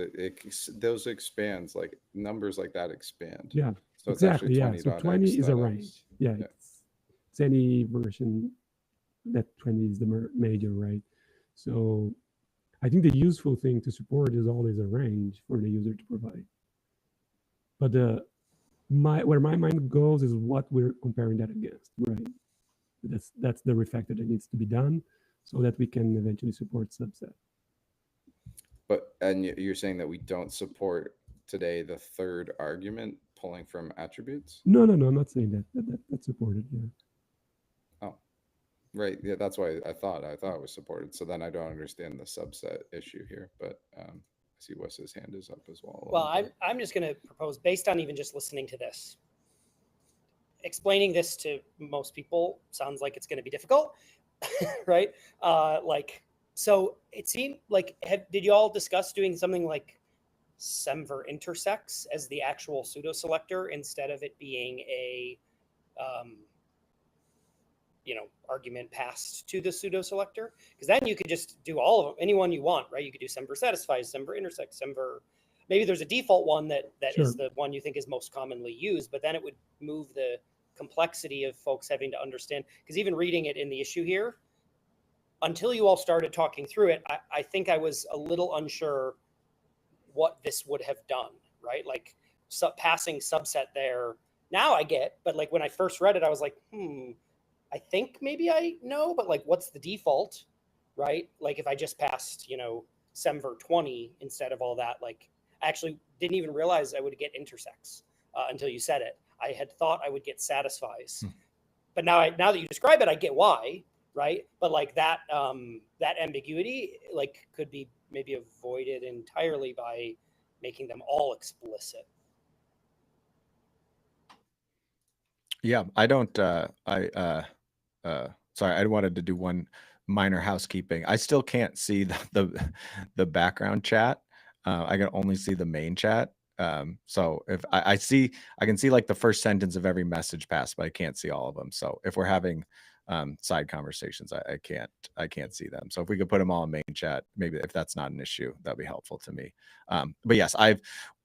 those expands, like numbers like that expand. yeah, So it's actually exactly. Yeah. 20 So dot 20 x is a dot range. x. Yeah, Yeah. it's any version that 20 is the major, right? So I think the useful thing to support is always a range for the user to provide. But where my mind goes is what we're comparing that against, right? That's the refactor that needs to be done so that we can eventually support subset. But you're saying that we don't support today the third argument pulling from attributes? No, I'm not saying that's supported. Yeah. Oh, right. Yeah, that's why I thought it was supported. So then I don't understand the subset issue here. But I see Wes's hand is up as well. Well, I'm just going to propose, based on even just listening to this, explaining this to most people sounds like it's going to be difficult, right? So it seemed like, did you all discuss doing something like semver intersects as the actual pseudo selector instead of it being a, argument passed to the pseudo selector? Because then you could just do all of them, anyone you want, right? You could do semver satisfies, semver intersects, semver. Maybe there's a default one that Sure. is the one you think is most commonly used, but then it would move the complexity of folks having to understand. Because even reading it in the issue here, until you all started talking through it, I think I was a little unsure what this would have done, right? Like passing subset there. Now I get, but like when I first read it, I was like, I think maybe I know, but like, what's the default, right? Like if I just passed, semver 20 instead of all that, like I actually didn't even realize I would get intersects until you said it. I had thought I would get satisfies, but now that you describe it, I get why, right? But like that ambiguity, like could be maybe avoided entirely by making them all explicit. Yeah, I don't. Sorry, I wanted to do one minor housekeeping. I still can't see the background chat. I can only see the main chat. So if I can see like the first sentence of every message pass, but I can't see all of them. So if we're having side conversations, I can't see them. So if we could put them all in main chat, maybe if that's not an issue, that'd be helpful to me. But yes, I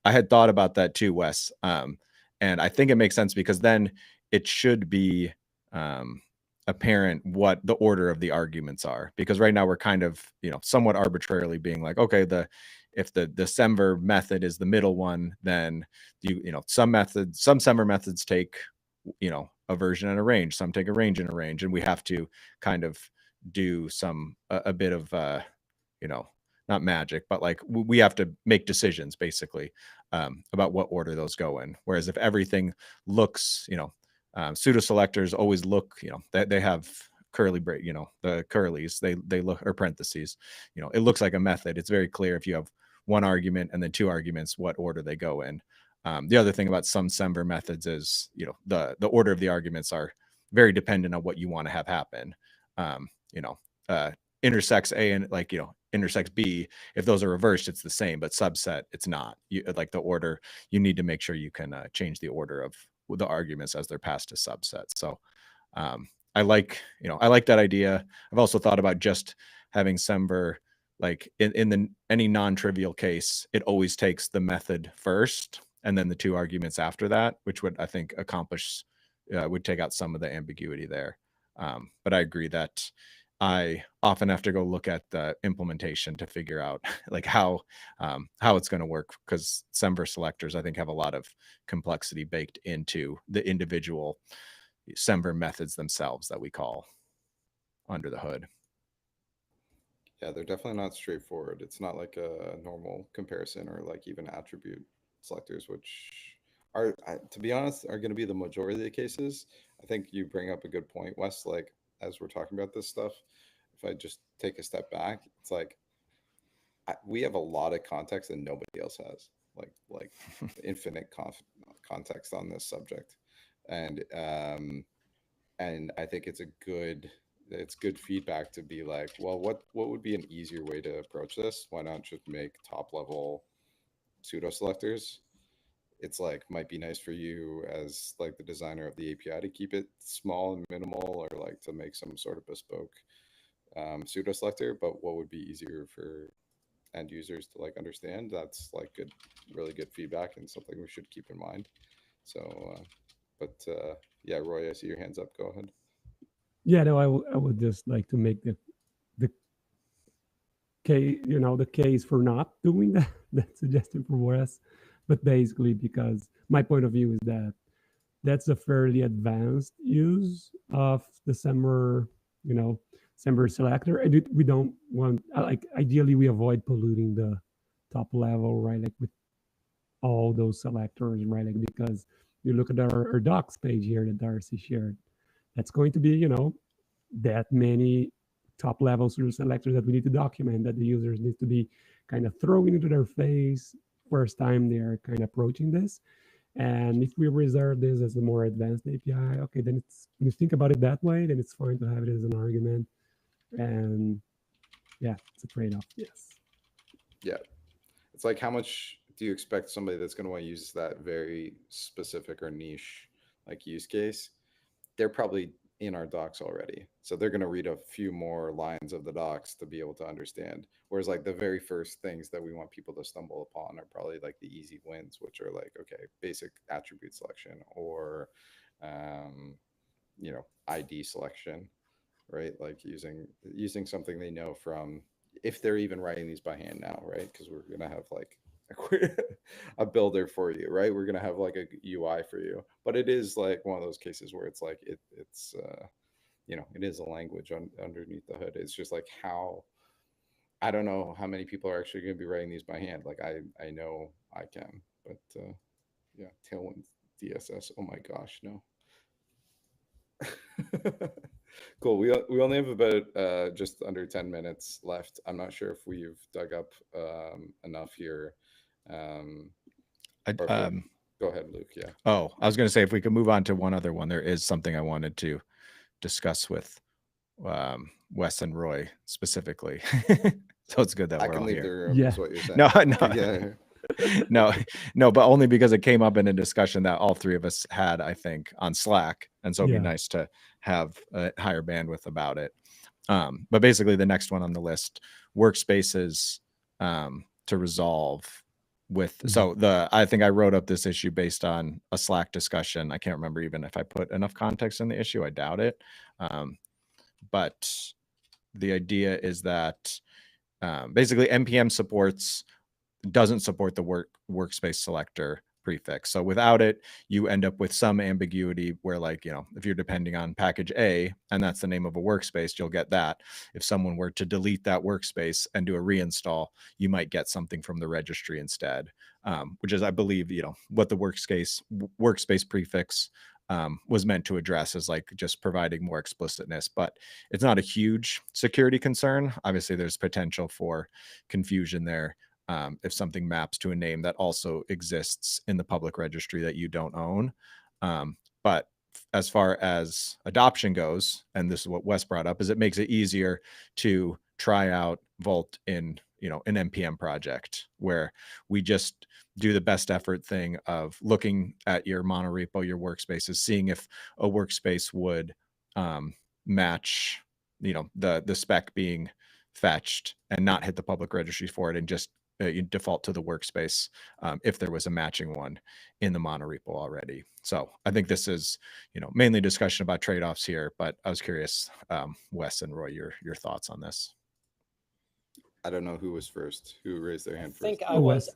had thought about that too, Wes. And I think it makes sense because then it should be apparent what the order of the arguments are, because right now we're kind of somewhat arbitrarily being like, okay, if the semver method is the middle one, then some semver methods take a version and a range, some take a range and a range, and we have to kind of do a bit of not magic, but like we have to make decisions basically about what order those go in. Whereas if everything looks pseudo selectors always look, they have curly break, the curlies, they look, or parentheses, it looks like a method. It's very clear if you have one argument and then two arguments, what order they go in. The other thing about some semver methods is, the order of the arguments are very dependent on what you want to have happen. Intersects A and intersects B, if those are reversed, it's the same, but subset, it's not. Like the order, you need to make sure you can change the order of the arguments as they're passed to subsets. So I like that idea. I've also thought about just having semver, like in any non-trivial case, it always takes the method first and then the two arguments after that, which would, I think, would take out some of the ambiguity there. But I agree that I often have to go look at the implementation to figure out like how it's going to work, because semver selectors, I think, have a lot of complexity baked into the individual semver methods themselves that we call under the hood. Yeah, they're definitely not straightforward. It's not like a normal comparison or like even attribute selectors, which are, to be honest, are going to be the majority of the cases. I think you bring up a good point, Wes. Like, as we're talking about this stuff, if I just take a step back, it's like we have a lot of context that nobody else has, like infinite context on this subject, and I think it's good feedback to be like, well, what would be an easier way to approach this? Why not just make top level pseudo selectors it's like might be nice for you as like the designer of the API to keep it small and minimal, or like to make some sort of bespoke pseudo selector. But what would be easier for end users to like understand? That's like good, really good feedback and something we should keep in mind. So, yeah, Roy, I see your hands up. Go ahead. Yeah, no, I would just like to make the case, the case for not doing that, that suggestion for Wes, but basically because my point of view is that that's a fairly advanced use of the Semver selector, and we don't want, like, ideally we avoid polluting the top level, right? Like with all those selectors, right? Like, because you look at our docs page here that Darcy shared, that's going to be, that many top level sort of selectors that we need to document, that the users need to be kind of throwing into their face first time they're kind of approaching this. And if we reserve this as a more advanced API, okay, then it's, when you think about it that way, then it's fine to have it as an argument. And yeah, it's a trade-off. Yes. Yeah. It's like, how much do you expect somebody that's going to want to use that very specific or niche like use case? They're probably in our docs already. So they're going to read a few more lines of the docs to be able to understand. Whereas like the very first things that we want people to stumble upon are probably like the easy wins, which are like, okay, basic attribute selection, or, ID selection, right? Like using something they know from, if they're even writing these by hand now, right? Because we're gonna have like a builder for you, right? We're gonna have like a UI for you, but it is like one of those cases where it's like it's it is a language underneath the hood. It's just like how, I don't know how many people are actually going to be writing these by hand. Like I know I can, but yeah, Tailwind DSS. Oh my gosh, no. Cool. We only have about just under 10 minutes left. I'm not sure if we've dug up enough here. I, Or if um, go ahead, Luke. Yeah. oh, I was going to say, if we could move on to one other one, there is something I wanted to discuss with Wes and Roy specifically. So it's good that I we're can all leave the here. room. Yeah. Is what you're saying. No, Yeah. no, but only because it came up in a discussion that all three of us had, I think, on Slack, and so it'd Yeah. be nice to have a higher bandwidth about it. But basically, the next one on the list, workspaces to resolve with. So I think I wrote up this issue based on a Slack discussion. I can't remember even if I put enough context in the issue. I doubt it. But the idea is that basically npm doesn't support the workspace selector prefix. So without it, you end up with some ambiguity where, like, if you're depending on package A and that's the name of a workspace, you'll get that. If someone were to delete that workspace and do a reinstall, you might get something from the registry instead, which is, I believe, what the workspace prefix was meant to address, is like just providing more explicitness. But it's not a huge security concern. Obviously, there's potential for confusion there. If something maps to a name that also exists in the public registry that you don't own. But as far as adoption goes, and this is what Wes brought up, is it makes it easier to try out Vault in an npm project, where we just do the best effort thing of looking at your monorepo, your workspaces, seeing if a workspace would match the spec being fetched, and not hit the public registry for it, and just you default to the workspace if there was a matching one in the monorepo already. So I think this is, mainly discussion about trade-offs here, but I was curious, Wes and Roy, your thoughts on this. I don't know who was first. Who raised their I hand think first? I was.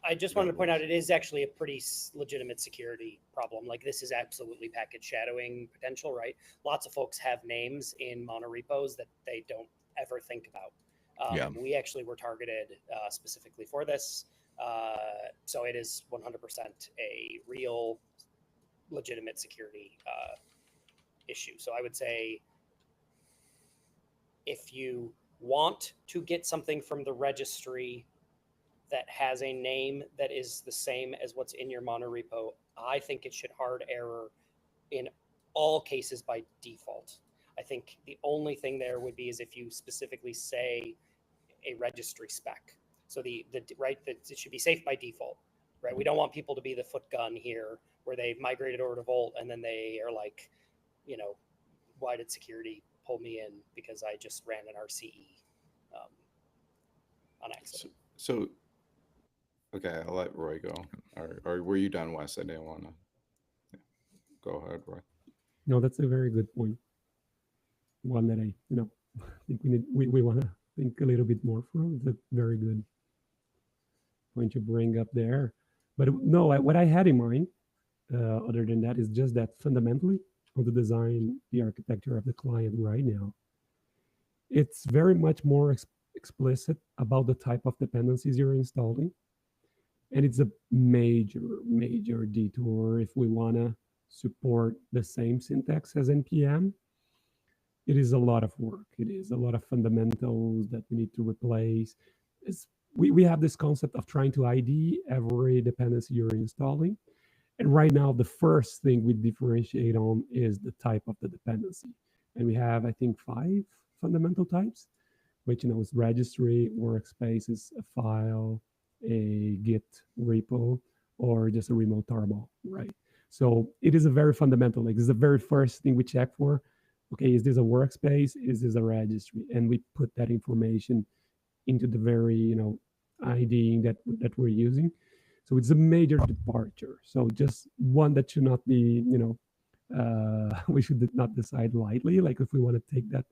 I just wanted to point out, Wes. it is actually a pretty legitimate security problem. Like, this is absolutely package shadowing potential, right? Lots of folks have names in monorepos that they don't ever think about. Yeah. We actually were targeted specifically for this. So it is 100% a real legitimate security issue. So I would say, if you want to get something from the registry that has a name that is the same as what's in your monorepo, I think it should hard error in all cases by default. I think the only thing there would be is if you specifically say a registry spec. So the right, that it should be safe by default. right? We don't want people to be the foot gun here where they've migrated over to Volt and then they are like, you know, why did security pull me in because I just ran an RCE on accident? So, okay, I'll let Roy go. Or were you done, Wes? I didn't want to. Yeah. Go ahead, Roy. No, that's a very good point. One that I, think we want to think a little bit more from. It's a very good point you bring up there. But no, what I had in mind, other than that, is just that fundamentally on the design, the architecture of the client right now, it's very much more explicit about the type of dependencies you're installing. And it's a major detour if we want to support the same syntax as NPM. It is a lot of work. It is a lot of fundamentals that we need to replace. We have this concept of trying to ID every dependency you're installing. And right now, the first thing we differentiate on is the type of the dependency. And we have, I think, 5 fundamental types, which, is registry, workspaces, a file, a Git repo, or just a remote tarball, right? So it is a very fundamental, like this is the very first thing we check for. Okay, is this a workspace? Is this a registry? And we put that information into the very, ID that we're using. So it's a major departure. So just one that should not be, we should not decide lightly. Like if we want to take that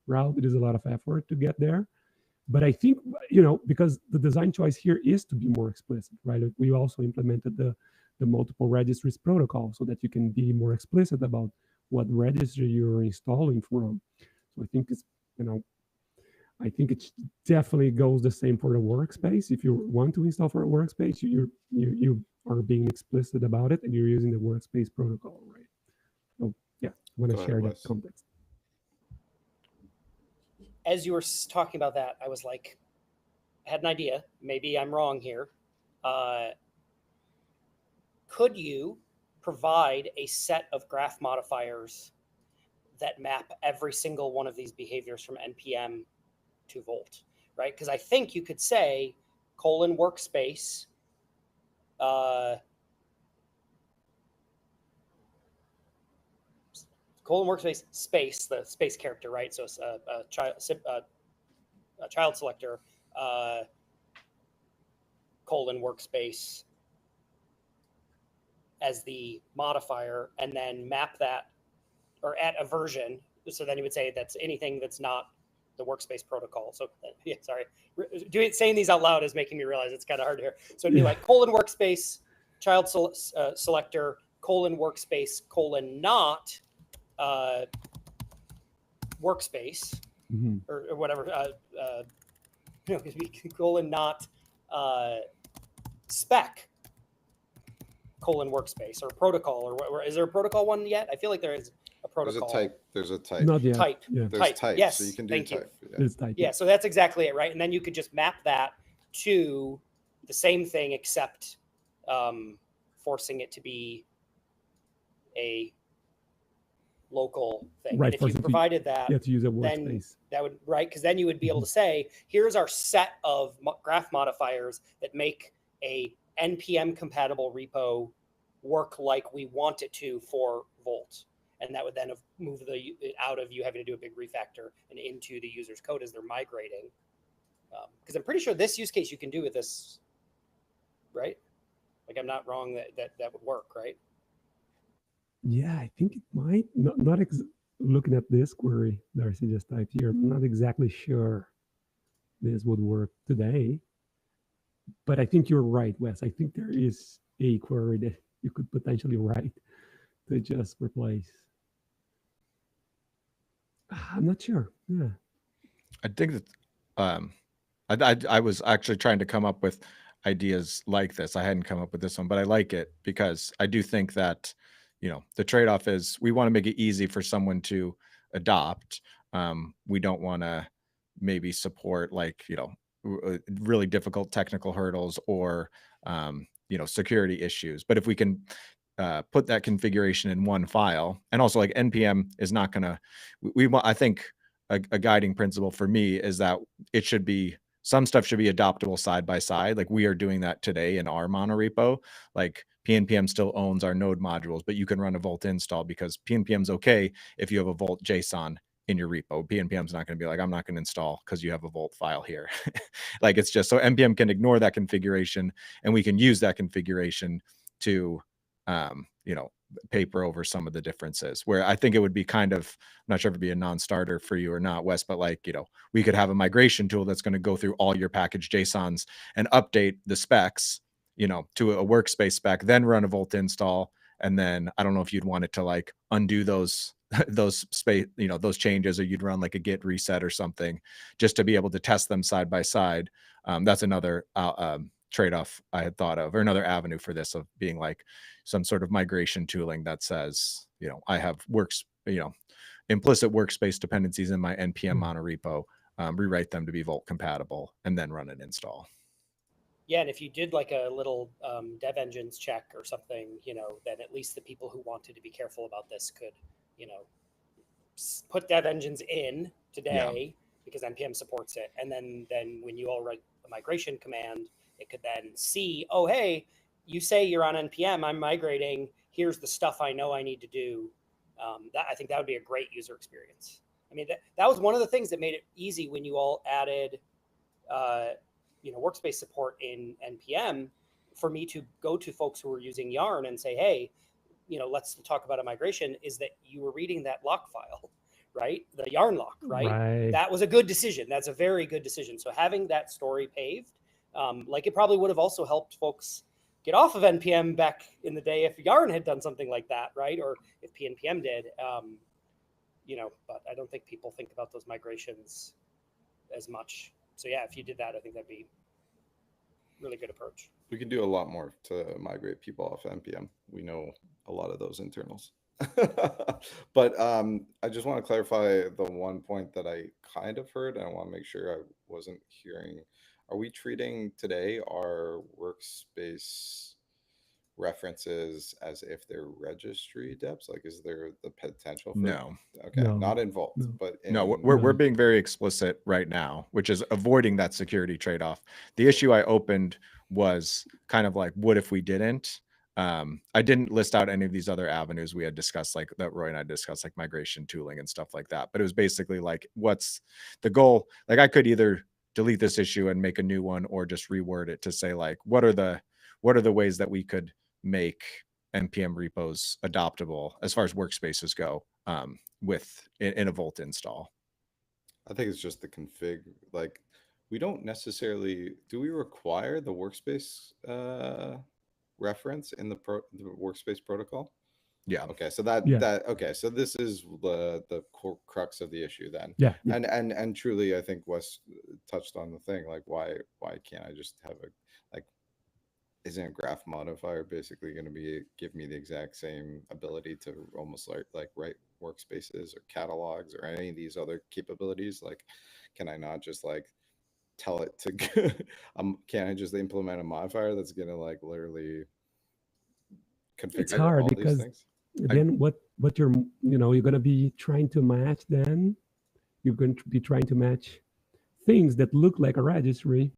route, it is a lot of effort to get there. But I think, because the design choice here is to be more explicit, right? We also implemented the multiple registries protocol so that you can be more explicit about what registry you're installing from. So I think it's, I think it definitely goes the same for the workspace. If you want to install for a workspace, you are being explicit about it and you're using the workspace protocol, right? So yeah, I want to share that context. As you were talking about that, I was like, I had an idea. Maybe I'm wrong here. Could you provide a set of graph modifiers that map every single one of these behaviors from NPM to Volt, right? Because I think you could say :workspace, :workspace space, the space character, right? So it's a child selector, :workspace as the modifier, and then map that or add a version. So then you would say that's anything that's not the workspace protocol. So yeah, sorry, saying these out loud is making me realize it's kind of hard to hear. So it'd be like :workspace, child selector, :workspace, not workspace, or whatever. Not spec, :workspace, or protocol, or is there a protocol one yet? I feel like there is a protocol. There's a type. Not yet. Type. Yeah. There's type. Yes. So you can do Thank type. you. Yeah. It's type. Yeah, so that's exactly it, right? And then you could just map that to the same thing, except forcing it to be a local thing. Right, And if you provided that, You have to use a then workspace. that would, right? Because then you would be able to say, here's our set of graph modifiers that make a NPM compatible repo work like we want it to for Volt. And that would then have moved it out of you having to do a big refactor and into the user's code as they're migrating. Because I'm pretty sure this use case you can do with this, right? Like I'm not wrong that would work, right? Yeah, I think it might. Not looking at this query Darcy just typed here, I'm not exactly sure this would work today. But I think you're right, Wes. I think there is a query that you could potentially write to just replace. I'm not sure. Yeah. I think that I was actually trying to come up with ideas like this. I hadn't come up with this one, but I like it because I do think that, the trade-off is we want to make it easy for someone to adopt. We don't want to maybe support really difficult technical hurdles or, security issues. But if we can put that configuration in one file, and also like NPM is not going to, I think a guiding principle for me is that it should be some stuff should be adoptable side by side. Like we are doing that today in our monorepo. Like PNPM still owns our node modules, but you can run a Volt install because PNPM is okay if you have a Volt JSON in your repo. PNPM is not going to be like, I'm not going to install because you have a Volt file here. Like it's just so NPM can ignore that configuration, and we can use that configuration to, you know, paper over some of the differences. Where I think it would be kind of, I'm not sure if it'd be a non-starter for you or not, Wes, but like, you know, we could have a migration tool that's going to go through all your package JSONs and update the specs, you know, to a workspace spec, then run a Volt install. And then I don't know if you'd want it to like undo those space, you know, those changes, or you'd run like a git reset or something just to be able to test them side by side. That's another trade-off I had thought of, or another avenue for this, of being like some sort of migration tooling that says, you know, I have implicit workspace dependencies in my npm monorepo, rewrite them to be Volt compatible, and then run an install. Yeah, and if you did like a little dev engines check or something, you know, then at least the people who wanted to be careful about this could, you know, put dev engines in today because npm supports it, and then when you all write a migration command, it could then see, oh hey, you say you're on npm, I'm migrating, here's the stuff I know I need to do. That, I think that would be a great user experience. I mean, that was one of the things that made it easy when you all added you know, workspace support in npm, for me to go to folks who were using Yarn and say, hey, you know, let's talk about a migration, is that you were reading that lock file, right? The Yarn lock, right? That was a good decision. That's a very good decision. So having that story paved, like it probably would have also helped folks get off of npm back in the day if Yarn had done something like that, right? Or if PNPM did, you know, but I don't think people think about those migrations as much. So yeah, if you did that, I think that'd be a really good approach. We can do a lot more to migrate people off npm. We know a lot of those internals. But I just want to clarify the one point that I kind of heard, and I want to make sure I wasn't hearing. Are we treating today our workspace references as if they're registry depths? Like, is there the potential for No. Okay, No. not involved, No. but No, we're No. being very explicit right now, which is avoiding that security trade-off. The issue I opened was kind of like, what if we didn't? I didn't list out any of these other avenues we had discussed, like that Roy and I discussed, like migration tooling and stuff like that. But it was basically like, what's the goal? Like I could either delete this issue and make a new one, or just reword it to say like, what are the ways that we could make npm repos adoptable as far as workspaces go, with in a Volt install. I think it's just the config. Like, we don't necessarily, do we require the workspace reference in the workspace protocol? Yeah. Okay, so okay, so this is the core crux of the issue then. Yeah. And truly, I think Wes touched on the thing, like why can't I just have a, like, isn't a graph modifier basically going to give me the exact same ability to almost like write workspaces or catalogs or any of these other capabilities? Like, can I not just like tell it to can I just implement a modifier that's going to like literally configure It's hard all because these things? then what you're, you know, you're going to be trying to match, then you're going to be trying to match things that look like a registry,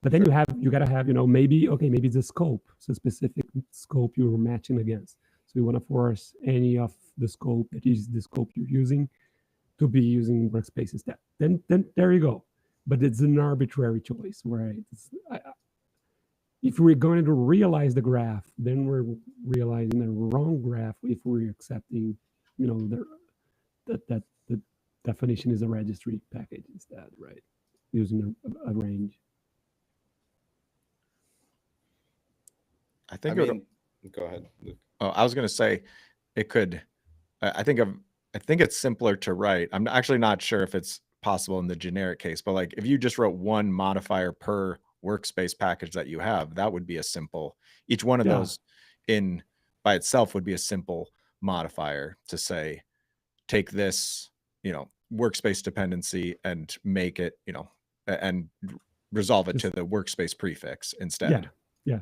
but then you got to have, you know, maybe it's a scope, so specific scope you're matching against. So you want to force any of the scope that is the scope you're using to be using workspaces. That then there you go. But it's an arbitrary choice, right? If we're going to realize the graph, then we're realizing the wrong graph if we're accepting, you know, that the definition is a registry package instead, right? Using a range. I think go ahead, Luke. Oh, I was going to say it could. I think it's simpler to write. I'm actually not sure if it's possible in the generic case, but like if you just wrote one modifier per workspace package that you have, that would be a simple. Each one of those in by itself would be a simple modifier to say, take this, you know, workspace dependency and make it, you know, and resolve it to the workspace prefix instead. Yeah.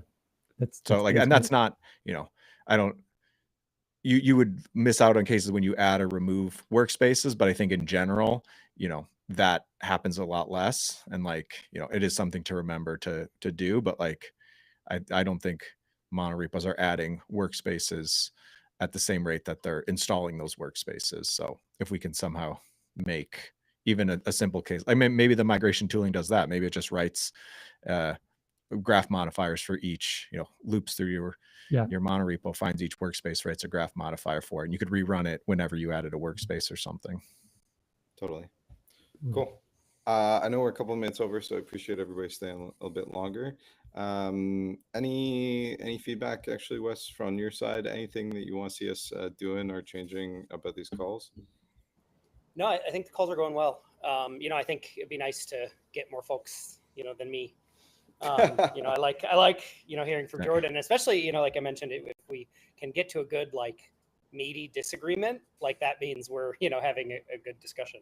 That's like, and that's not, you know, I don't, you would miss out on cases when you add or remove workspaces, but I think in general, you know, that happens a lot less. And like, it is something to remember to do, but like, I don't think monorepos are adding workspaces at the same rate that they're installing those workspaces. So if we can somehow make even a simple case, I mean, maybe the migration tooling does that. Maybe it just writes graph modifiers for each, loops through your monorepo, finds each workspace, writes a graph modifier for it, and you could rerun it whenever you added a workspace or something. Totally. Cool. I know we're a couple of minutes over, so I appreciate everybody staying a little bit longer. Any feedback, actually, Wes, from your side? Anything that you want to see us doing or changing about these calls? No, I think the calls are going well. I think it'd be nice to get more folks, than me. I like hearing from Jordan, especially, like I mentioned, if we can get to a good, like, meaty disagreement, like that means we're, having a good discussion.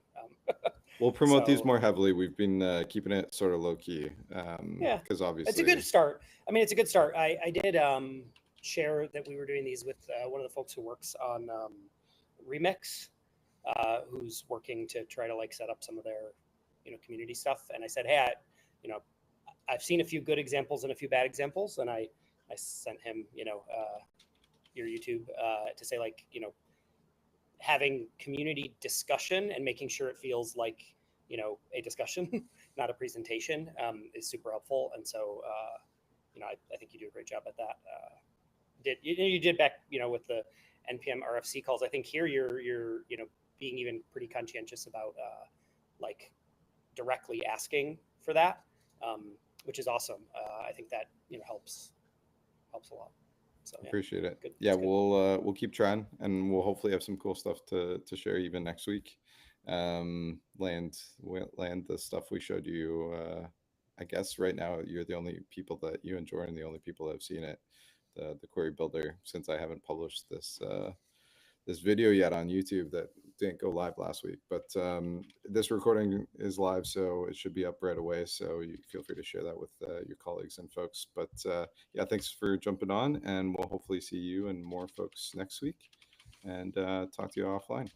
We'll promote these more heavily. We've been keeping it sort of low key. Because obviously it's a good start. I mean, it's a good start. I did share that we were doing these with one of the folks who works on Remix, who's working to try to like set up some of their, community stuff. And I said, hey, I've seen a few good examples and a few bad examples, and I sent him, your YouTube to say, like, having community discussion and making sure it feels like, a discussion, not a presentation, is super helpful. And so, I think you do a great job at that. You did back, with the NPM RFC calls. I think here you're being even pretty conscientious about like directly asking for that, which is awesome. I think that helps a lot. So appreciate it. Good. Yeah, we'll keep trying, and we'll hopefully have some cool stuff to share even next week. Land the stuff we showed you. I guess right now you're the only people that you and Jordan, the only people that have seen it. The query builder, since I haven't published this video yet on YouTube that didn't go live last week, but this recording is live, so it should be up right away. So you feel free to share that with your colleagues and folks. But yeah, thanks for jumping on, and we'll hopefully see you and more folks next week, and talk to you offline.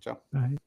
Ciao. Bye.